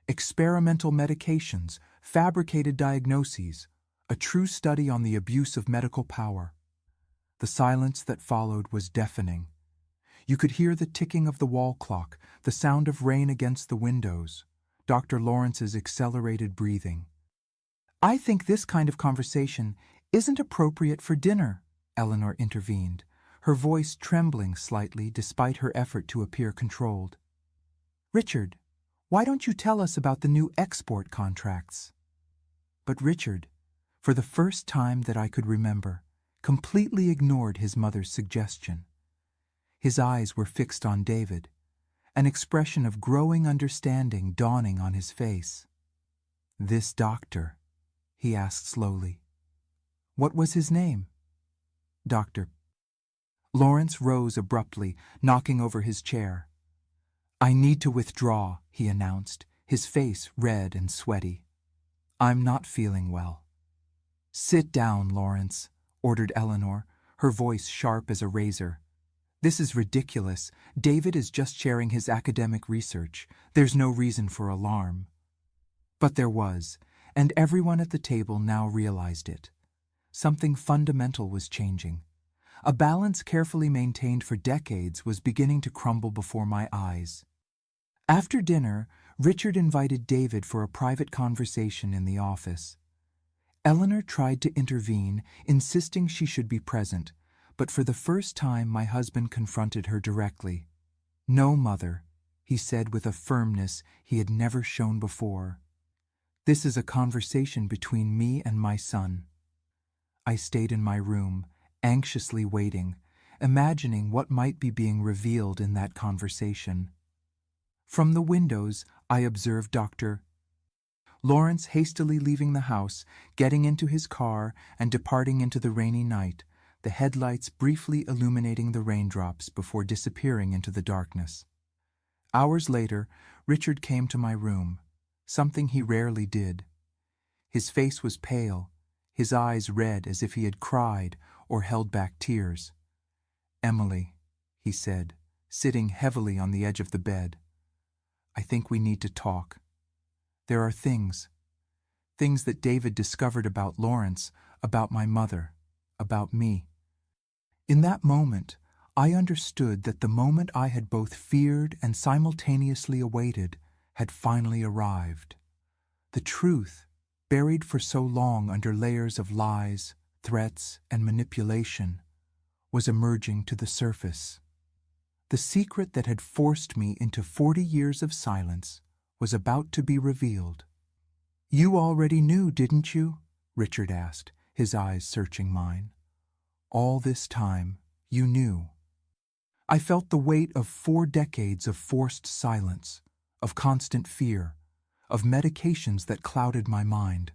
Experimental medications, fabricated diagnoses, a true study on the abuse of medical power." The silence that followed was deafening. You could hear the ticking of the wall clock, the sound of rain against the windows, Dr. Lawrence's accelerated breathing. "I think this kind of conversation isn't appropriate for dinner," Eleanor intervened, her voice trembling slightly despite her effort to appear controlled. "Richard, why don't you tell us about the new export contracts?" But Richard, for the first time that I could remember, completely ignored his mother's suggestion. His eyes were fixed on David, an expression of growing understanding dawning on his face. "This doctor," he asked slowly. "What was his name?" "Dr." Lawrence rose abruptly, knocking over his chair. "I need to withdraw," he announced, his face red and sweaty. "I'm not feeling well." "Sit down, Lawrence," ordered Eleanor, her voice sharp as a razor. "This is ridiculous. David is just sharing his academic research. There's no reason for alarm." But there was, and everyone at the table now realized it. Something fundamental was changing. A balance carefully maintained for decades was beginning to crumble before my eyes. After dinner, Richard invited David for a private conversation in the office. Eleanor tried to intervene, insisting she should be present, but for the first time my husband confronted her directly. "No, Mother," he said with a firmness he had never shown before. "This is a conversation between me and my son." I stayed in my room, anxiously waiting, imagining what might be being revealed in that conversation. From the windows, I observed Dr. Lawrence hastily leaving the house, getting into his car, and departing into the rainy night, the headlights briefly illuminating the raindrops before disappearing into the darkness. Hours later, Richard came to my room, something he rarely did. His face was pale, his eyes red as if he had cried or held back tears. "Emily," he said, sitting heavily on the edge of the bed, "I think we need to talk. There are things that David discovered about Lawrence, about my mother, about me." In that moment, I understood that the moment I had both feared and simultaneously awaited had finally arrived. The truth, buried for so long under layers of lies, threats, and manipulation, was emerging to the surface. The secret that had forced me into 40 years of silence was about to be revealed. "You already knew, didn't you?" Richard asked, his eyes searching mine. "All this time, you knew." I felt the weight of 4 decades of forced silence, of constant fear, of medications that clouded my mind.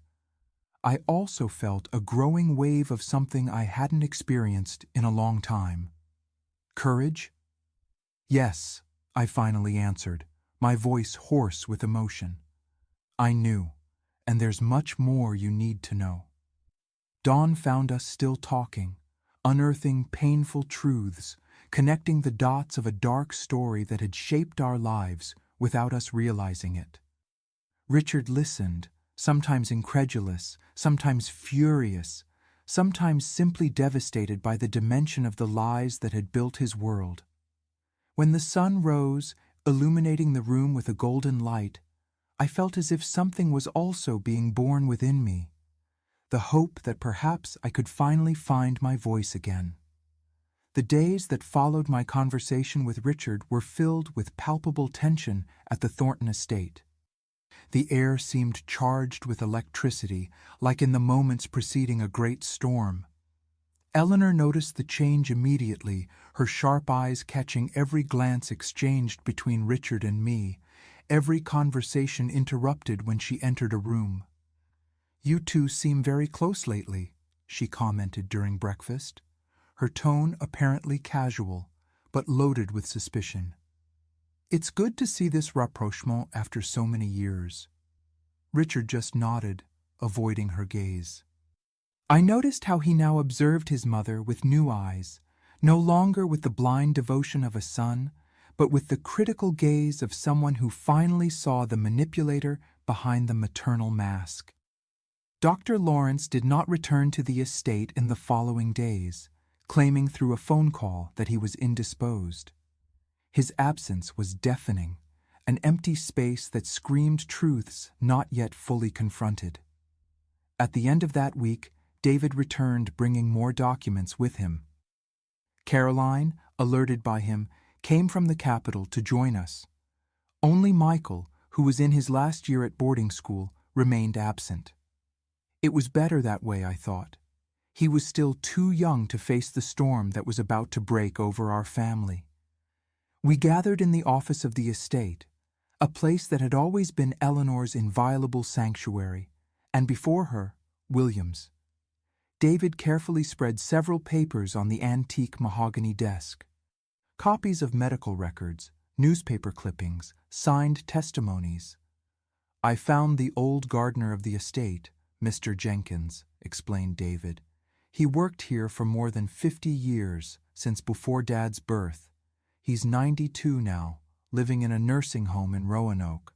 I also felt a growing wave of something I hadn't experienced in a long time. Courage? "Yes," I finally answered, my voice hoarse with emotion. "I knew, and there's much more you need to know." Dawn found us still talking, unearthing painful truths, connecting the dots of a dark story that had shaped our lives without us realizing it. Richard listened, sometimes incredulous, sometimes furious, sometimes simply devastated by the dimension of the lies that had built his world. When the sun rose, illuminating the room with a golden light, I felt as if something was also being born within me, the hope that perhaps I could finally find my voice again. The days that followed my conversation with Richard were filled with palpable tension at the Thornton estate. The air seemed charged with electricity, like in the moments preceding a great storm. Eleanor noticed the change immediately, her sharp eyes catching every glance exchanged between Richard and me, every conversation interrupted when she entered a room. "You two seem very close lately," she commented during breakfast, her tone apparently casual, but loaded with suspicion. "It's good to see this rapprochement after so many years." Richard just nodded, avoiding her gaze. I noticed how he now observed his mother with new eyes, no longer with the blind devotion of a son, but with the critical gaze of someone who finally saw the manipulator behind the maternal mask. Dr. Lawrence did not return to the estate in the following days, claiming through a phone call that he was indisposed. His absence was deafening, an empty space that screamed truths not yet fully confronted. At the end of that week, David returned bringing more documents with him. Caroline, alerted by him, came from the capital to join us. Only Michael, who was in his last year at boarding school, remained absent. It was better that way, I thought. He was still too young to face the storm that was about to break over our family. We gathered in the office of the estate, a place that had always been Eleanor's inviolable sanctuary, and before her, William's. David carefully spread several papers on the antique mahogany desk. Copies of medical records, newspaper clippings, signed testimonies. "I found the old gardener of the estate, Mr. Jenkins," explained David. "He worked here for more than 50 years, since before Dad's birth. He's 92 now, living in a nursing home in Roanoke."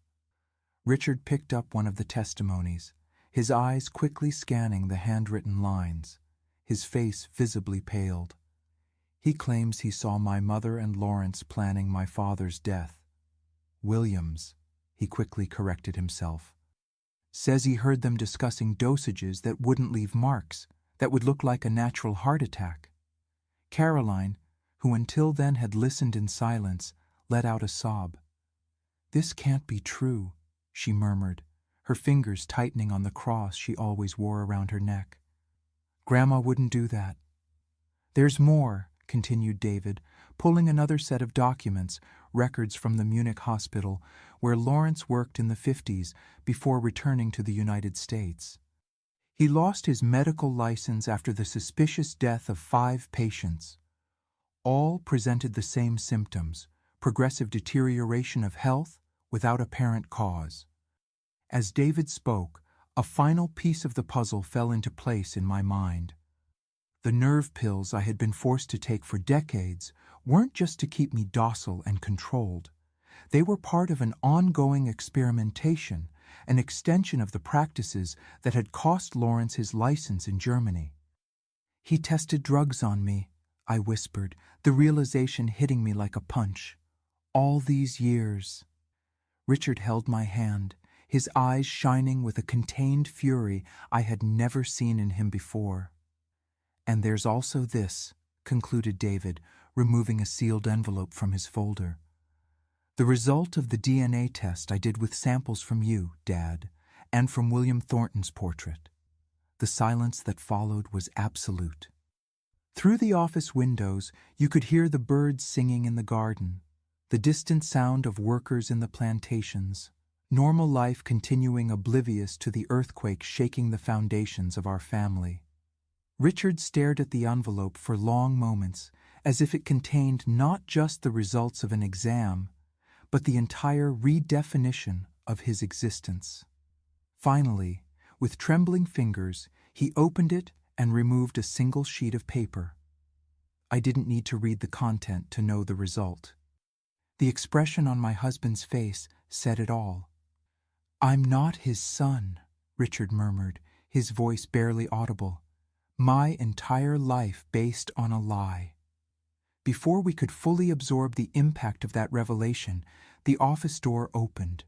Richard picked up one of the testimonies, his eyes quickly scanning the handwritten lines. His face visibly paled. "He claims he saw my mother and Lawrence planning my father's death. Williams," he quickly corrected himself. "Says he heard them discussing dosages that wouldn't leave marks, that would look like a natural heart attack." Caroline, who until then had listened in silence, let out a sob. "This can't be true," she murmured, her fingers tightening on the cross she always wore around her neck. "Grandma wouldn't do that." "There's more," continued David, pulling another set of documents, records from the Munich hospital, where Lawrence worked in the 50s before returning to the United States. He lost his medical license after the suspicious death of 5 patients. All presented the same symptoms: progressive deterioration of health without apparent cause. As David spoke, a final piece of the puzzle fell into place in my mind. The nerve pills I had been forced to take for decades weren't just to keep me docile and controlled. They were part of an ongoing experimentation, an extension of the practices that had cost Lawrence his license in Germany. "He tested drugs on me," I whispered, the realization hitting me like a punch. "All these years." Richard held my hand, his eyes shining with a contained fury I had never seen in him before. "And there's also this," concluded David, removing a sealed envelope from his folder. "The result of the DNA test I did with samples from you, Dad, and from William Thornton's portrait." The silence that followed was absolute. Through the office windows, you could hear the birds singing in the garden, the distant sound of workers in the plantations, normal life continuing oblivious to the earthquake shaking the foundations of our family. Richard stared at the envelope for long moments, as if it contained not just the results of an exam, but the entire redefinition of his existence. Finally, with trembling fingers, he opened it and removed a single sheet of paper. I didn't need to read the content to know the result. The expression on my husband's face said it all. "I'm not his son," Richard murmured, his voice barely audible. "My entire life based on a lie." Before we could fully absorb the impact of that revelation, the office door opened.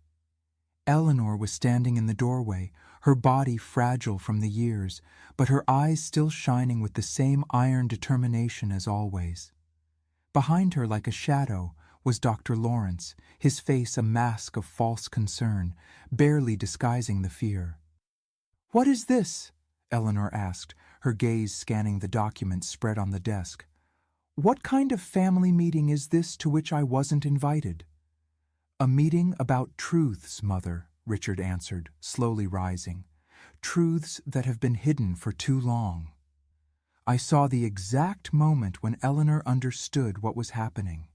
Eleanor was standing in the doorway, her body fragile from the years, but her eyes still shining with the same iron determination as always. Behind her, like a shadow, was Dr. Lawrence, his face a mask of false concern, barely disguising the fear. "What is this?" Eleanor asked, her gaze scanning the documents spread on the desk. "What kind of family meeting is this to which I wasn't invited?" "A meeting about truths, Mother," Richard answered, slowly rising. "Truths that have been hidden for too long." I saw the exact moment when Eleanor understood what was happening.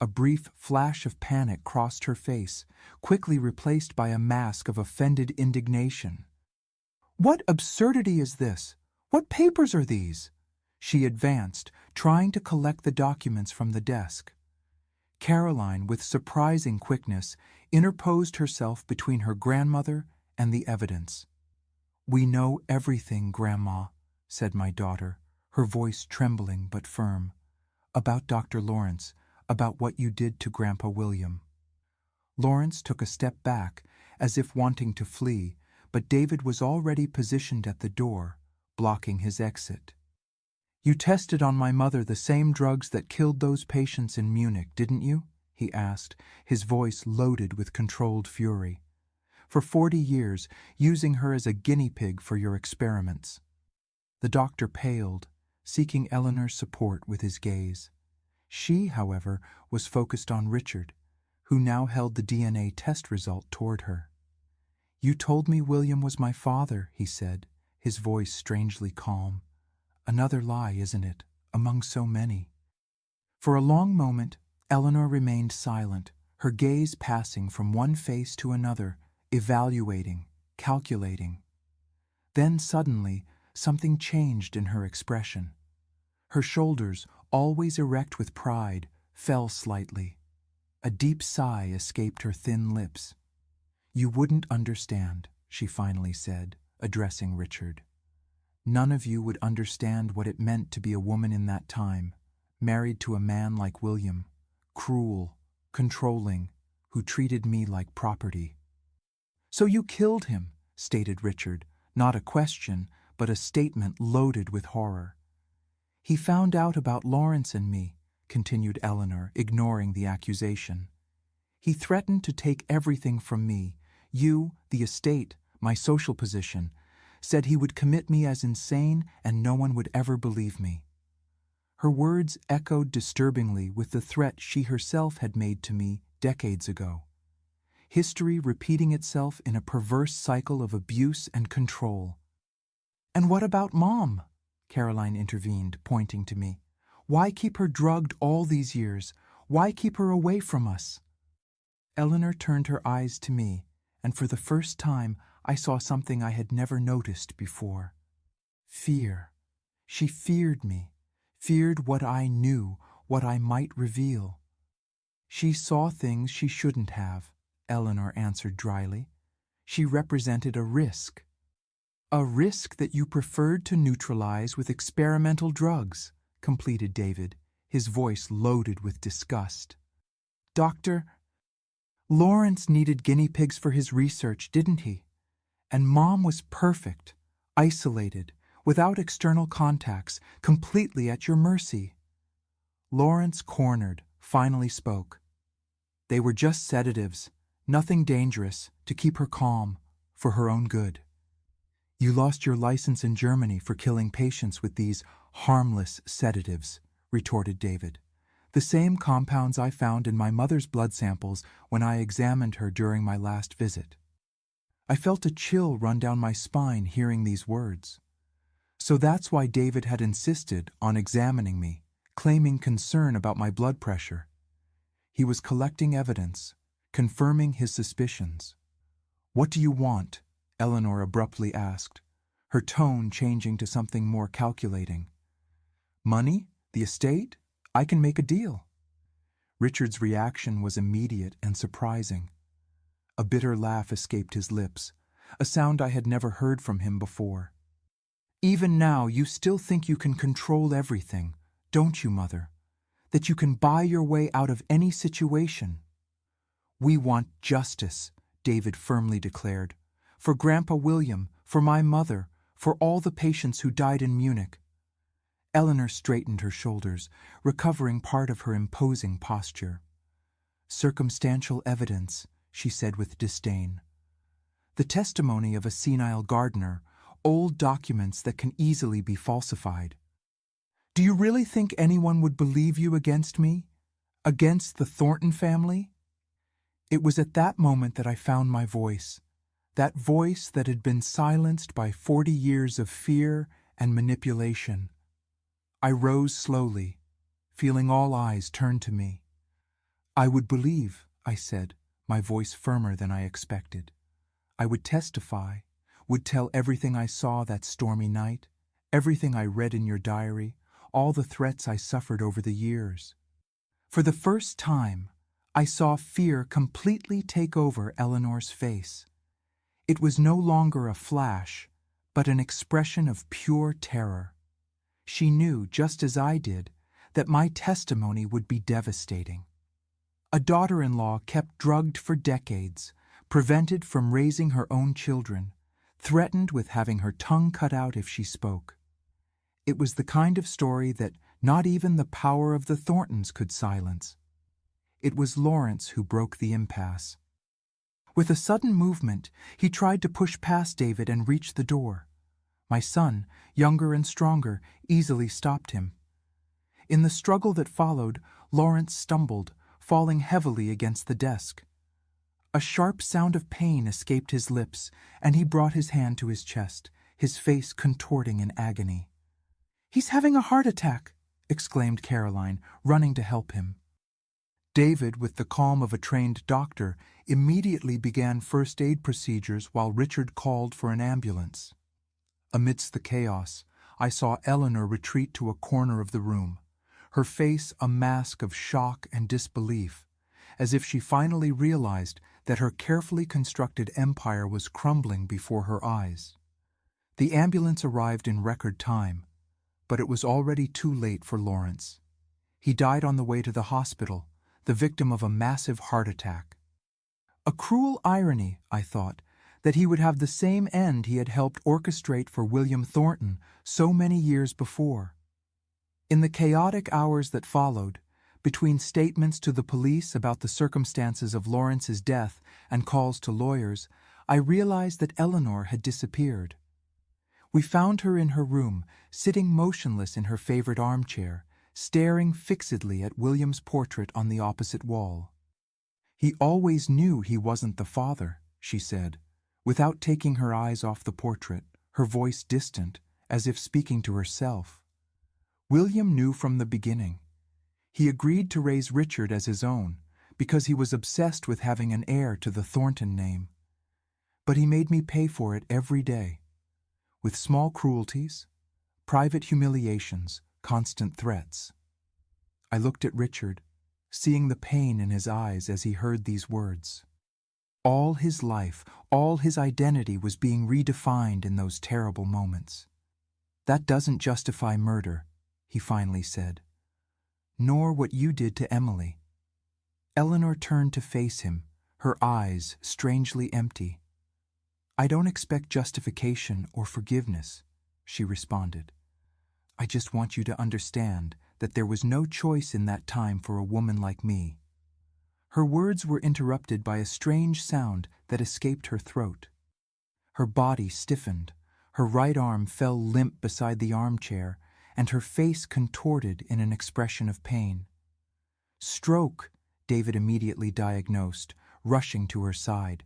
A brief flash of panic crossed her face, quickly replaced by a mask of offended indignation. "What absurdity is this? What papers are these?" She advanced, trying to collect the documents from the desk. Caroline, with surprising quickness, interposed herself between her grandmother and the evidence. "We know everything, Grandma," said my daughter, her voice trembling but firm. "About Dr. Lawrence, about what you did to Grandpa William." Lawrence took a step back, as if wanting to flee, but David was already positioned at the door, blocking his exit. "You tested on my mother the same drugs that killed those patients in Munich, didn't you?" he asked, his voice loaded with controlled fury. "For 40 years, using her as a guinea pig for your experiments." The doctor paled, seeking Eleanor's support with his gaze. She, however, was focused on Richard, who now held the DNA test result toward her. "You told me William was my father," he said, his voice strangely calm. "Another lie, isn't it, among so many?" For a long moment, Eleanor remained silent, her gaze passing from one face to another, evaluating, calculating. Then suddenly, something changed in her expression. Her shoulders, always erect with pride, fell slightly. A deep sigh escaped her thin lips. "You wouldn't understand," she finally said, addressing Richard. "None of you would understand what it meant to be a woman in that time, married to a man like William, cruel, controlling, who treated me like property." "So you killed him," stated Richard, not a question, but a statement loaded with horror. "He found out about Lawrence and me," continued Eleanor, ignoring the accusation. "He threatened to take everything from me, you, the estate, my social position, said he would commit me as insane and no one would ever believe me." Her words echoed disturbingly with the threat she herself had made to me decades ago. History repeating itself in a perverse cycle of abuse and control. "And what about Mom?" Caroline intervened, pointing to me. "Why keep her drugged all these years? Why keep her away from us?" Eleanor turned her eyes to me, and for the first time I saw something I had never noticed before. Fear. She feared me, feared what I knew, what I might reveal. "She saw things she shouldn't have," Eleanor answered dryly. "She represented a risk. A risk that you preferred to neutralize with experimental drugs," completed David, his voice loaded with disgust. "Dr. Lawrence needed guinea pigs for his research, didn't he? And Mom was perfect, isolated, without external contacts, completely at your mercy." Lawrence, cornered, finally spoke. "They were just sedatives, nothing dangerous, to keep her calm, for her own good." "You lost your license in Germany for killing patients with these harmless sedatives," retorted David. "The same compounds I found in my mother's blood samples when I examined her during my last visit." I felt a chill run down my spine hearing these words. So that's why David had insisted on examining me, claiming concern about my blood pressure. He was collecting evidence, confirming his suspicions. "What do you want?" Eleanor abruptly asked, her tone changing to something more calculating. "Money? The estate? I can make a deal." Richard's reaction was immediate and surprising. A bitter laugh escaped his lips, a sound I had never heard from him before. "Even now you still think you can control everything, don't you, Mother? That you can buy your way out of any situation?" "We want justice," David firmly declared. "For Grandpa William, for my mother, for all the patients who died in Munich." Eleanor straightened her shoulders, recovering part of her imposing posture. "Circumstantial evidence," she said with disdain. "The testimony of a senile gardener, old documents that can easily be falsified. Do you really think anyone would believe you against me? Against the Thornton family?" It was at that moment that I found my voice, that voice that had been silenced by 40 years of fear and manipulation. I rose slowly, feeling all eyes turned to me. "I would believe," I said, my voice firmer than I expected. "I would testify, would tell everything I saw that stormy night, everything I read in your diary, all the threats I suffered over the years." For the first time, I saw fear completely take over Eleanor's face. It was no longer a flash, but an expression of pure terror. She knew, just as I did, that my testimony would be devastating. A daughter-in-law kept drugged for decades, prevented from raising her own children, threatened with having her tongue cut out if she spoke. It was the kind of story that not even the power of the Thorntons could silence. It was Lawrence who broke the impasse. With a sudden movement, he tried to push past David and reach the door. My son, younger and stronger, easily stopped him. In the struggle that followed, Lawrence stumbled, falling heavily against the desk. A sharp sound of pain escaped his lips, and he brought his hand to his chest, his face contorting in agony. "He's having a heart attack," exclaimed Caroline, running to help him. David, with the calm of a trained doctor, immediately began first aid procedures while Richard called for an ambulance. Amidst the chaos, I saw Eleanor retreat to a corner of the room, her face a mask of shock and disbelief, as if she finally realized that her carefully constructed empire was crumbling before her eyes. The ambulance arrived in record time, but it was already too late for Lawrence. He died on the way to the hospital, the victim of a massive heart attack. A cruel irony, I thought, that he would have the same end he had helped orchestrate for William Thornton so many years before. In the chaotic hours that followed, between statements to the police about the circumstances of Lawrence's death and calls to lawyers, I realized that Eleanor had disappeared. We found her in her room, sitting motionless in her favorite armchair, staring fixedly at William's portrait on the opposite wall. "He always knew he wasn't the father," she said, without taking her eyes off the portrait, her voice distant, as if speaking to herself. "William knew from the beginning. He agreed to raise Richard as his own, because he was obsessed with having an heir to the Thornton name. But he made me pay for it every day, with small cruelties, private humiliations, constant threats." I looked at Richard, seeing the pain in his eyes as he heard these words. All his life, all his identity was being redefined in those terrible moments. "That doesn't justify murder," he finally said. "Nor what you did to Emily." Eleanor turned to face him, her eyes strangely empty. "I don't expect justification or forgiveness," she responded. "I just want you to understand that there was no choice in that time for a woman like me." Her words were interrupted by a strange sound that escaped her throat. Her body stiffened, her right arm fell limp beside the armchair, and her face contorted in an expression of pain. "Stroke," David immediately diagnosed, rushing to her side.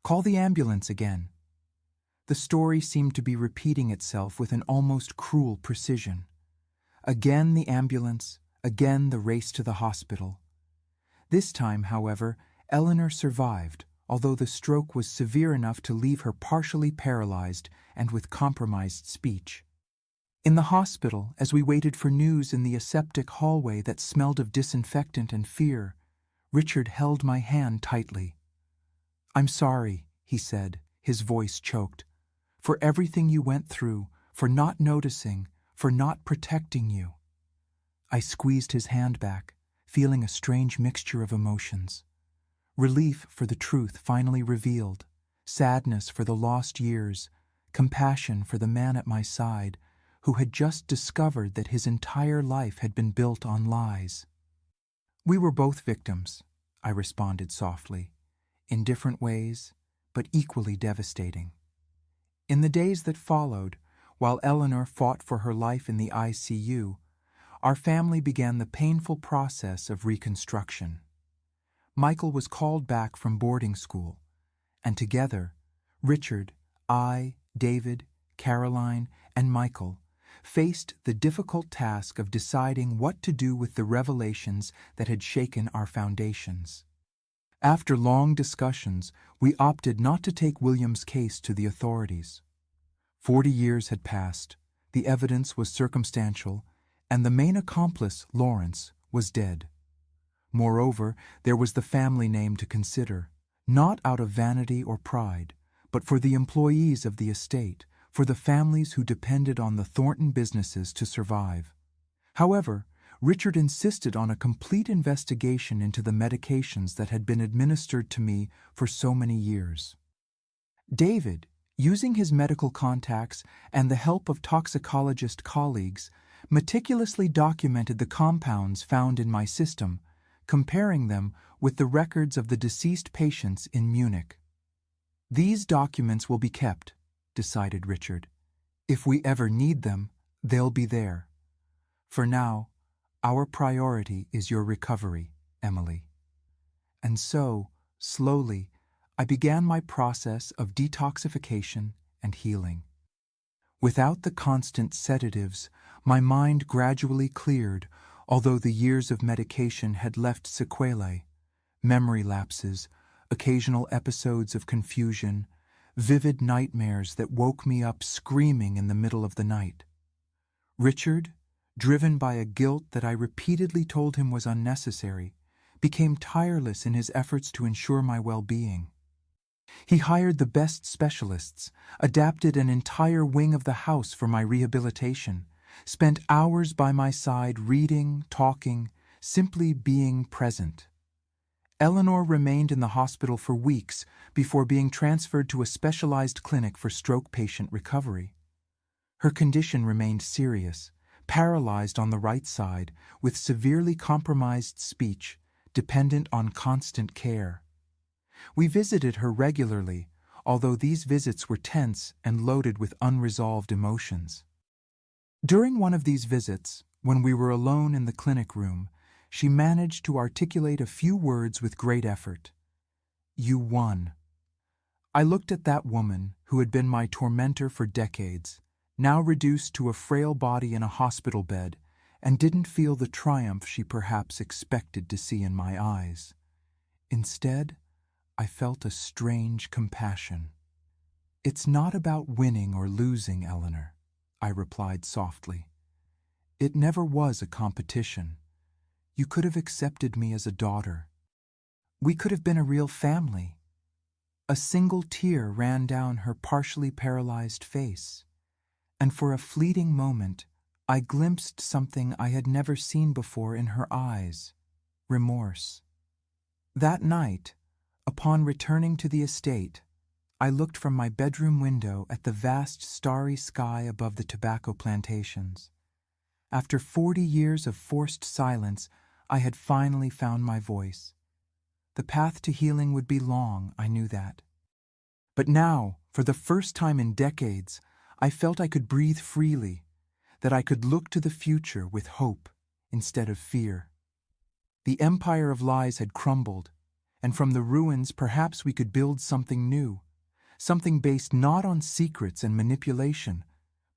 "Call the ambulance again." The story seemed to be repeating itself with an almost cruel precision. Again the ambulance, again the race to the hospital. This time, however, Eleanor survived, although the stroke was severe enough to leave her partially paralyzed and with compromised speech. In the hospital, as we waited for news in the aseptic hallway that smelled of disinfectant and fear, Richard held my hand tightly. "I'm sorry," he said, his voice choked, "for everything you went through, for not noticing, for not protecting you." I squeezed his hand back, feeling a strange mixture of emotions. Relief for the truth finally revealed, sadness for the lost years, compassion for the man at my side, who had just discovered that his entire life had been built on lies. "We were both victims," I responded softly, "in different ways, but equally devastating." In the days that followed, while Eleanor fought for her life in the ICU, our family began the painful process of reconstruction. Michael was called back from boarding school, and together, Richard, I, David, Caroline, and Michael faced the difficult task of deciding what to do with the revelations that had shaken our foundations. After long discussions, we opted not to take William's case to the authorities. 40 years had passed, the evidence was circumstantial, and the main accomplice, Lawrence, was dead. Moreover, there was the family name to consider, not out of vanity or pride, but for the employees of the estate, for the families who depended on the Thornton businesses to survive. However, Richard insisted on a complete investigation into the medications that had been administered to me for so many years. David, using his medical contacts and the help of toxicologist colleagues, meticulously documented the compounds found in my system, comparing them with the records of the deceased patients in Munich. "These documents will be kept," decided Richard. "If we ever need them, they'll be there. For now, our priority is your recovery, Emily." And so, slowly, I began my process of detoxification and healing. Without the constant sedatives, my mind gradually cleared, although the years of medication had left sequelae, memory lapses, occasional episodes of confusion, vivid nightmares that woke me up screaming in the middle of the night. Richard, driven by a guilt that I repeatedly told him was unnecessary, became tireless in his efforts to ensure my well-being. He hired the best specialists, adapted an entire wing of the house for my rehabilitation, spent hours by my side reading, talking, simply being present. Eleanor remained in the hospital for weeks before being transferred to a specialized clinic for stroke patient recovery. Her condition remained serious, paralyzed on the right side, with severely compromised speech, dependent on constant care. We visited her regularly, although these visits were tense and loaded with unresolved emotions. During one of these visits, when we were alone in the clinic room, she managed to articulate a few words with great effort. "You won." I looked at that woman who had been my tormentor for decades, now reduced to a frail body in a hospital bed, and didn't feel the triumph she perhaps expected to see in my eyes. Instead, I felt a strange compassion. "It's not about winning or losing, Eleanor," I replied softly. "It never was a competition. You could have accepted me as a daughter. We could have been a real family." A single tear ran down her partially paralyzed face, and for a fleeting moment I glimpsed something I had never seen before in her eyes: remorse. That night, upon returning to the estate, I looked from my bedroom window at the vast starry sky above the tobacco plantations. After 40 years of forced silence, I had finally found my voice. The path to healing would be long, I knew that. But now, for the first time in decades, I felt I could breathe freely, that I could look to the future with hope instead of fear. The empire of lies had crumbled, and from the ruins perhaps we could build something new, something based not on secrets and manipulation,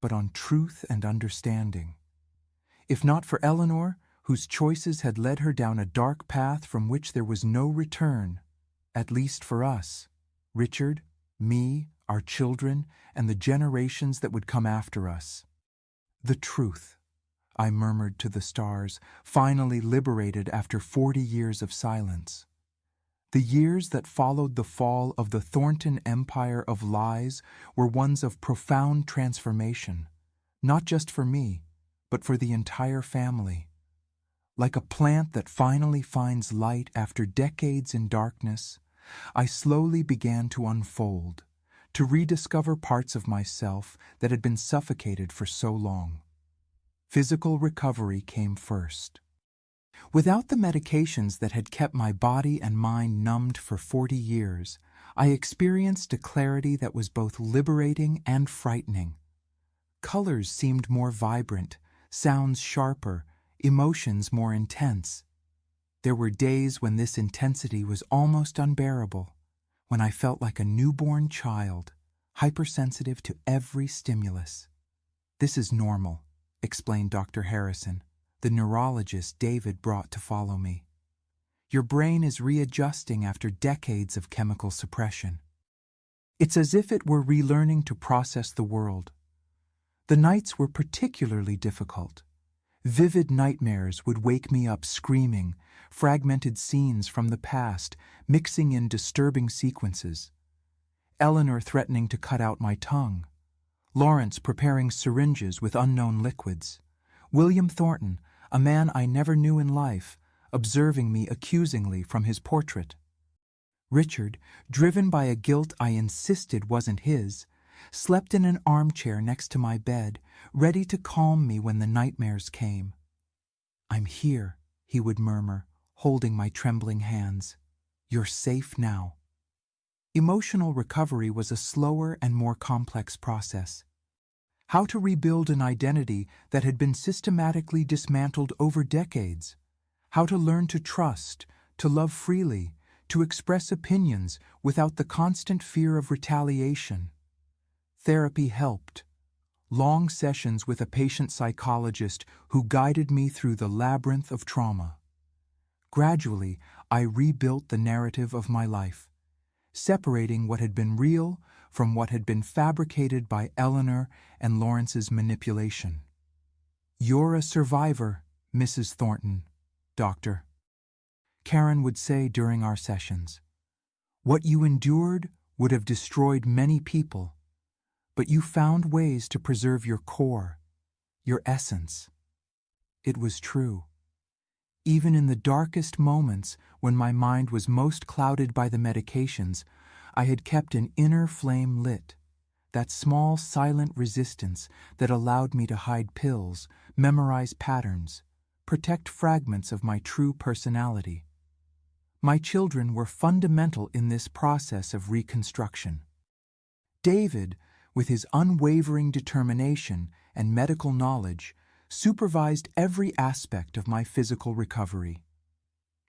but on truth and understanding. If not for Eleanor, whose choices had led her down a dark path from which there was no return, at least for us, Richard, me, our children, and the generations that would come after us. "The truth," I murmured to the stars, finally liberated after 40 years of silence. The years that followed the fall of the Thornton Empire of Lies were ones of profound transformation, not just for me, but for the entire family. Like a plant that finally finds light after decades in darkness, I slowly began to unfold, to rediscover parts of myself that had been suffocated for so long. Physical recovery came first. Without the medications that had kept my body and mind numbed for 40 years, I experienced a clarity that was both liberating and frightening. Colors seemed more vibrant, sounds sharper, emotions more intense. There were days when this intensity was almost unbearable, when I felt like a newborn child, hypersensitive to every stimulus. "This is normal," explained Dr. Harrison, the neurologist David brought to follow me. "Your brain is readjusting after decades of chemical suppression. It's as if it were relearning to process the world." The nights were particularly difficult. Vivid nightmares would wake me up screaming, fragmented scenes from the past mixing in disturbing sequences. Eleanor threatening to cut out my tongue. Lawrence preparing syringes with unknown liquids. William Thornton, a man I never knew in life, observing me accusingly from his portrait. Richard, driven by a guilt I insisted wasn't his, slept in an armchair next to my bed, ready to calm me when the nightmares came. "I'm here," he would murmur, holding my trembling hands. "You're safe now." Emotional recovery was a slower and more complex process. How to rebuild an identity that had been systematically dismantled over decades. How to learn to trust, to love freely, to express opinions without the constant fear of retaliation. Therapy helped. Long sessions with a patient psychologist who guided me through the labyrinth of trauma. Gradually, I rebuilt the narrative of my life, separating what had been real from what had been fabricated by Eleanor and Lawrence's manipulation. "You're a survivor, Mrs. Thornton, Doctor," Karen would say during our sessions. "What you endured would have destroyed many people, but you found ways to preserve your core, your essence." It was true. Even in the darkest moments, when my mind was most clouded by the medications, I had kept an inner flame lit, that small silent resistance that allowed me to hide pills, memorize patterns, protect fragments of my true personality. My children were fundamental in this process of reconstruction. David, with his unwavering determination and medical knowledge, supervised every aspect of my physical recovery.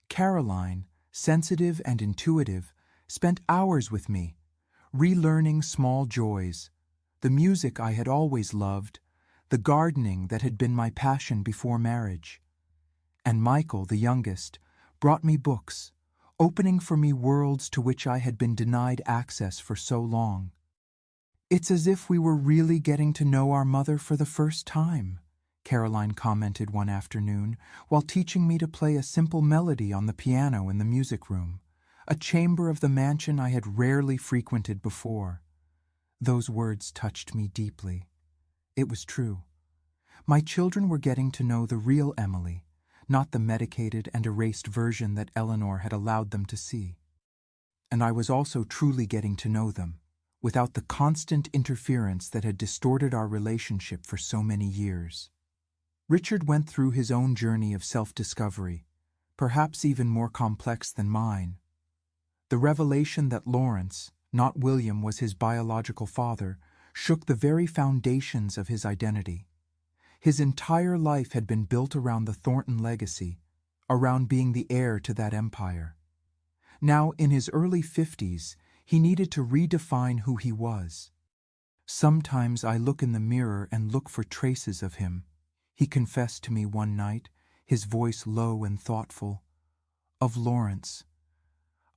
Caroline, sensitive and intuitive, spent hours with me, relearning small joys, the music I had always loved, the gardening that had been my passion before marriage. And Michael, the youngest, brought me books, opening for me worlds to which I had been denied access for so long. "It's as if we were really getting to know our mother for the first time," Caroline commented one afternoon while teaching me to play a simple melody on the piano in the music room, a chamber of the mansion I had rarely frequented before. Those words touched me deeply. It was true. My children were getting to know the real Emily, not the medicated and erased version that Eleanor had allowed them to see. And I was also truly getting to know them, without the constant interference that had distorted our relationship for so many years. Richard went through his own journey of self-discovery, perhaps even more complex than mine. The revelation that Lawrence, not William, was his biological father shook the very foundations of his identity. His entire life had been built around the Thornton legacy, around being the heir to that empire. Now, in his early 50s, he needed to redefine who he was. "Sometimes I look in the mirror and look for traces of him," he confessed to me one night, his voice low and thoughtful. "Of Lawrence.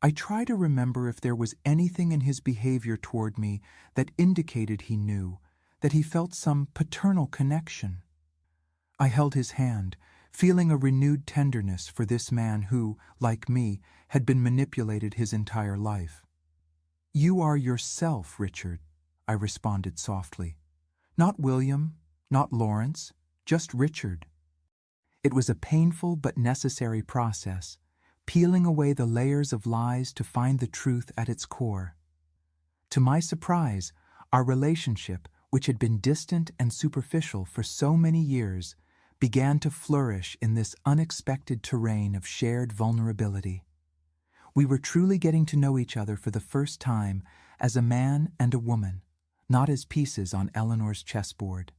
I try to remember if there was anything in his behavior toward me that indicated he knew, that he felt some paternal connection." I held his hand, feeling a renewed tenderness for this man who, like me, had been manipulated his entire life. "You are yourself, Richard," I responded softly. "Not William, not Lawrence, just Richard." It was a painful but necessary process, peeling away the layers of lies to find the truth at its core. To my surprise, our relationship, which had been distant and superficial for so many years, began to flourish in this unexpected terrain of shared vulnerability. We were truly getting to know each other for the first time as a man and a woman, not as pieces on Eleanor's chessboard.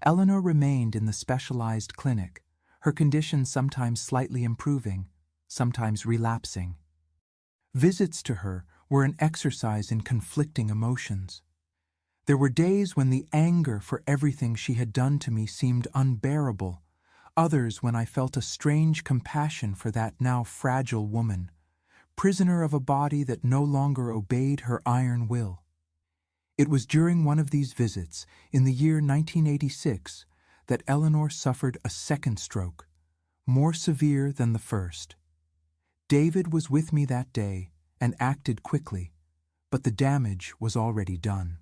Eleanor remained in the specialized clinic, her condition sometimes slightly improving, sometimes relapsing. Visits to her were an exercise in conflicting emotions. There were days when the anger for everything she had done to me seemed unbearable, others when I felt a strange compassion for that now fragile woman, prisoner of a body that no longer obeyed her iron will. It was during one of these visits, in the year 1986, that Eleanor suffered a second stroke, more severe than the first. David was with me that day and acted quickly, but the damage was already done.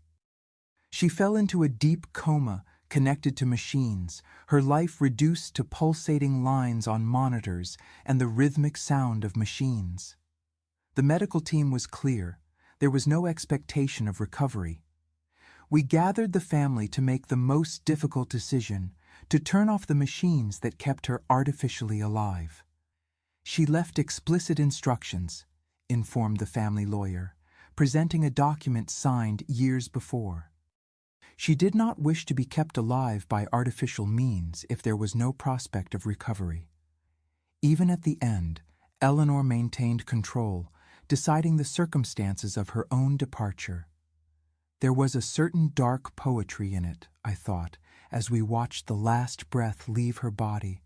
She fell into a deep coma connected to machines, her life reduced to pulsating lines on monitors and the rhythmic sound of machines. The medical team was clear. There was no expectation of recovery. We gathered the family to make the most difficult decision, to turn off the machines that kept her artificially alive. She left explicit instructions, informed the family lawyer, presenting a document signed years before. She did not wish to be kept alive by artificial means if there was no prospect of recovery. Even at the end, Eleanor maintained control, deciding the circumstances of her own departure. There was a certain dark poetry in it, I thought, as we watched the last breath leave her body,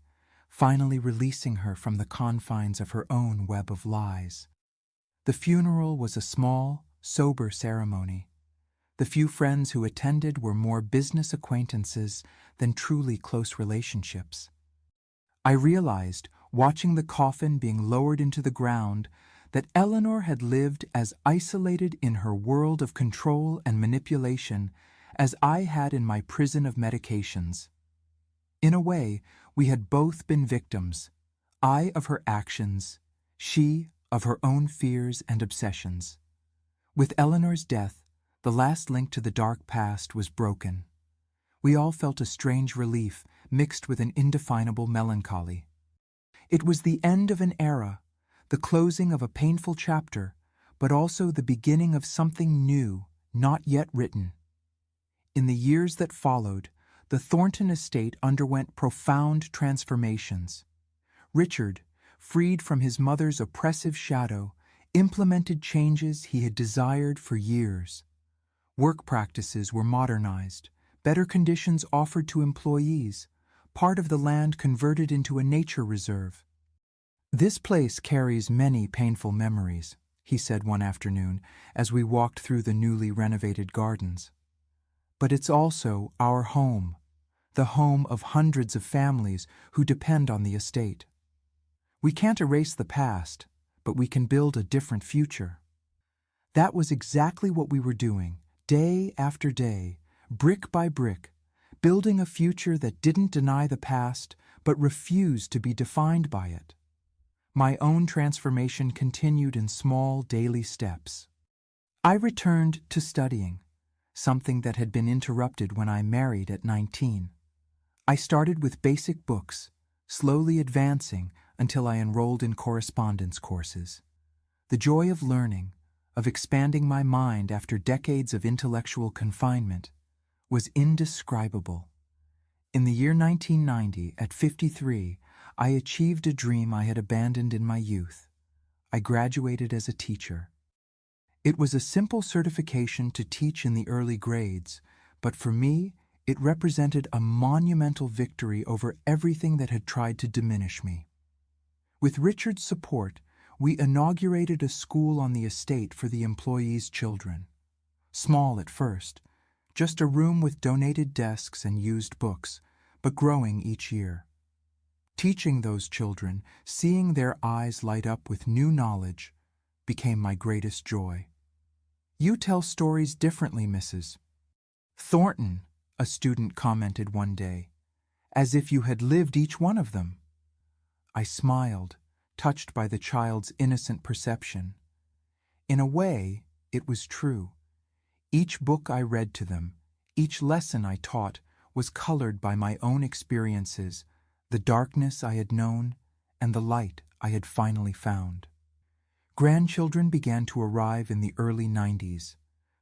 finally releasing her from the confines of her own web of lies. The funeral was a small, sober ceremony. The few friends who attended were more business acquaintances than truly close relationships. I realized, watching the coffin being lowered into the ground, that Eleanor had lived as isolated in her world of control and manipulation as I had in my prison of medications. In a way, we had both been victims, I of her actions, she of her own fears and obsessions. With Eleanor's death, the last link to the dark past was broken. We all felt a strange relief mixed with an indefinable melancholy. It was the end of an era, the closing of a painful chapter, but also the beginning of something new, not yet written. In the years that followed, the Thornton estate underwent profound transformations. Richard, freed from his mother's oppressive shadow, implemented changes he had desired for years. Work practices were modernized, better conditions offered to employees, part of the land converted into a nature reserve. "This place carries many painful memories," he said one afternoon as we walked through the newly renovated gardens. "But it's also our home, the home of hundreds of families who depend on the estate. We can't erase the past, but we can build a different future." That was exactly what we were doing, day after day, brick by brick, building a future that didn't deny the past but refused to be defined by it. My own transformation continued in small daily steps. I returned to studying, something that had been interrupted when I married at 19. I started with basic books, slowly advancing until I enrolled in correspondence courses. The joy of learning, of expanding my mind after decades of intellectual confinement, was indescribable. In the year 1990, at 53, I achieved a dream I had abandoned in my youth. I graduated as a teacher. It was a simple certification to teach in the early grades, but for me, it represented a monumental victory over everything that had tried to diminish me. With Richard's support, we inaugurated a school on the estate for the employees' children. Small at first, just a room with donated desks and used books, but growing each year. Teaching those children, seeing their eyes light up with new knowledge, became my greatest joy. "You tell stories differently, Mrs. Thornton," a student commented one day, "as if you had lived each one of them." I smiled, touched by the child's innocent perception. In a way, it was true. Each book I read to them, each lesson I taught, was colored by my own experiences, the darkness I had known, and the light I had finally found. Grandchildren began to arrive in the early 90s,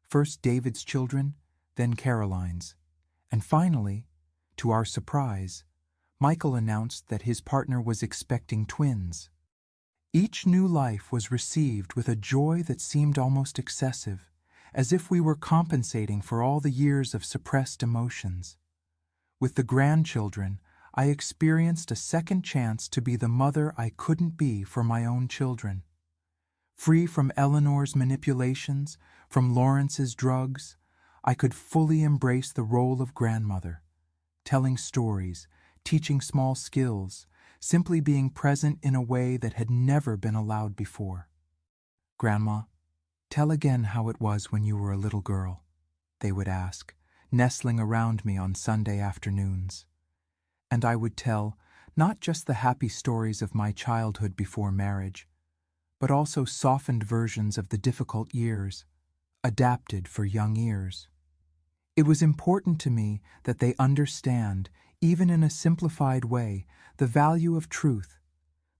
first David's children, then Caroline's, and finally, to our surprise, Michael announced that his partner was expecting twins. Each new life was received with a joy that seemed almost excessive, as if we were compensating for all the years of suppressed emotions. With the grandchildren, I experienced a second chance to be the mother I couldn't be for my own children. Free from Eleanor's manipulations, from Lawrence's drugs, I could fully embrace the role of grandmother, telling stories, teaching small skills, simply being present in a way that had never been allowed before. "Grandma, tell again how it was when you were a little girl," they would ask, nestling around me on Sunday afternoons. And I would tell not just the happy stories of my childhood before marriage, but also softened versions of the difficult years, adapted for young ears. It was important to me that they understand, even in a simplified way, the value of truth,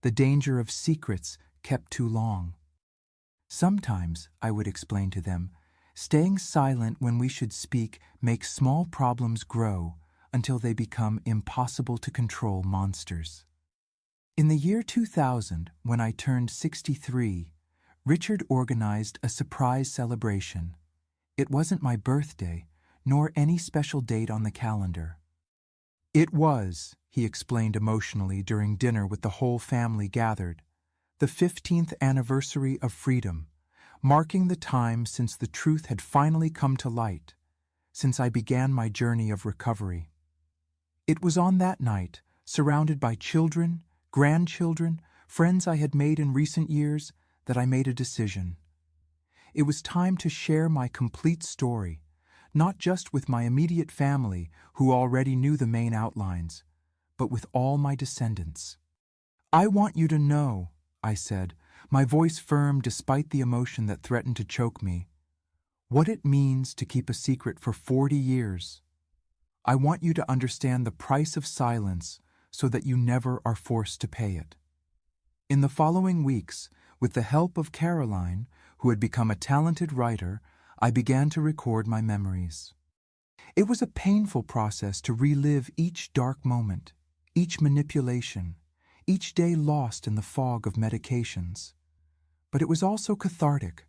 the danger of secrets kept too long. Sometimes, I would explain to them, staying silent when we should speak makes small problems grow until they become impossible to control monsters. In the year 2000, when I turned 63, Richard organized a surprise celebration. It wasn't my birthday, nor any special date on the calendar. It was, he explained emotionally during dinner with the whole family gathered, the 15th anniversary of freedom, marking the time since the truth had finally come to light, since I began my journey of recovery. It was on that night, surrounded by children, grandchildren, friends I had made in recent years, that I made a decision. It was time to share my complete story, not just with my immediate family, who already knew the main outlines, but with all my descendants. "I want you to know," I said, my voice firm despite the emotion that threatened to choke me, "what it means to keep a secret for 40 years. I want you to understand the price of silence so that you never are forced to pay it." In the following weeks, with the help of Caroline, who had become a talented writer, I began to record my memories. It was a painful process to relive each dark moment, each manipulation, each day lost in the fog of medications. But it was also cathartic,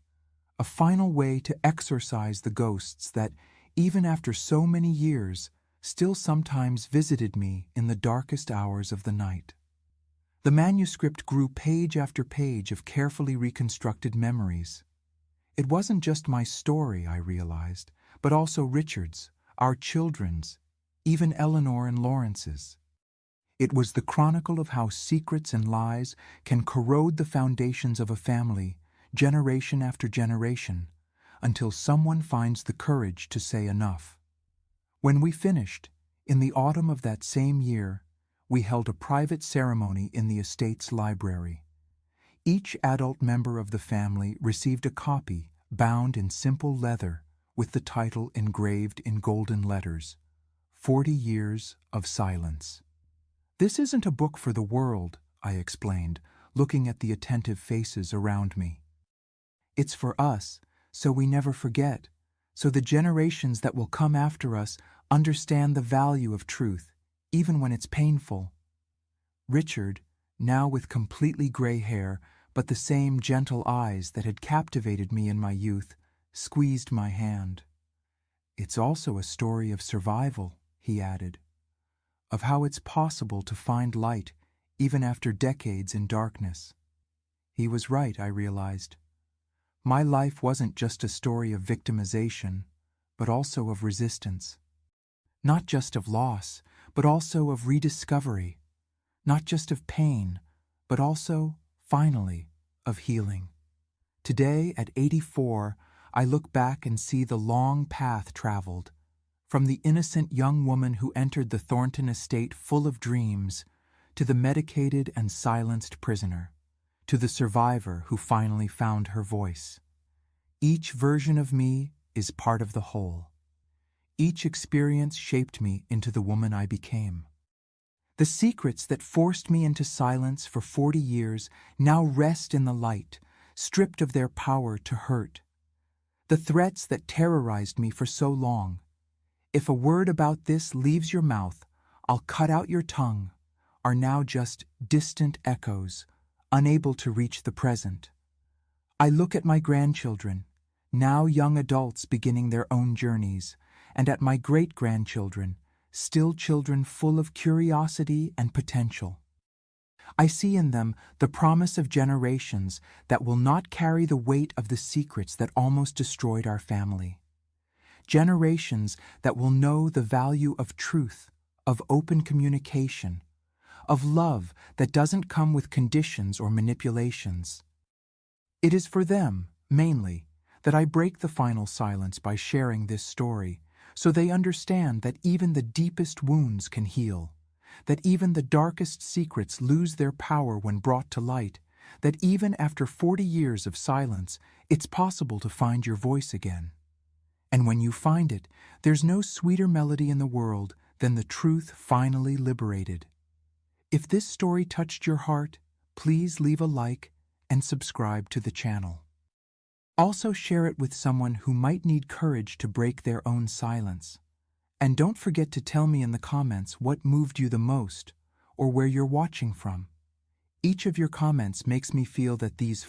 a final way to exorcise the ghosts that, even after so many years, still sometimes visited me in the darkest hours of the night. The manuscript grew page after page of carefully reconstructed memories. It wasn't just my story, I realized, but also Richard's, our children's, even Eleanor and Lawrence's. It was the chronicle of how secrets and lies can corrode the foundations of a family, generation after generation, until someone finds the courage to say enough. When we finished, in the autumn of that same year, we held a private ceremony in the estate's library. Each adult member of the family received a copy bound in simple leather with the title engraved in golden letters, 40 Years of Silence. "This isn't a book for the world," I explained, looking at the attentive faces around me. "It's for us, so we never forget, so the generations that will come after us understand the value of truth, even when it's painful." Richard, now with completely gray hair, but the same gentle eyes that had captivated me in my youth, squeezed my hand. "It's also a story of survival," he added, "of how it's possible to find light even after decades in darkness." He was right, I realized. My life wasn't just a story of victimization, but also of resistance. Not just of loss, but also of rediscovery. Not just of pain, but also, finally, of healing. Today, at 84, I look back and see the long path traveled, from the innocent young woman who entered the Thornton estate full of dreams, to the medicated and silenced prisoner, to the survivor who finally found her voice. Each version of me is part of the whole. Each experience shaped me into the woman I became. The secrets that forced me into silence for 40 years now rest in the light, stripped of their power to hurt. The threats that terrorized me for so long. If a word about this leaves your mouth, I'll cut out your tongue, are now just distant echoes, unable to reach the present. I look at my grandchildren, now young adults beginning their own journeys, and at my great-grandchildren, still children full of curiosity and potential. I see in them the promise of generations that will not carry the weight of the secrets that almost destroyed our family. Generations that will know the value of truth, of open communication, of love that doesn't come with conditions or manipulations. It is for them, mainly, that I break the final silence by sharing this story, so they understand that even the deepest wounds can heal, that even the darkest secrets lose their power when brought to light, that even after 40 years of silence, it's possible to find your voice again. And when you find it, there's no sweeter melody in the world than the truth finally liberated. If this story touched your heart, please leave a like and subscribe to the channel. Also share it with someone who might need courage to break their own silence. And don't forget to tell me in the comments what moved you the most or where you're watching from. Each of your comments makes me feel that these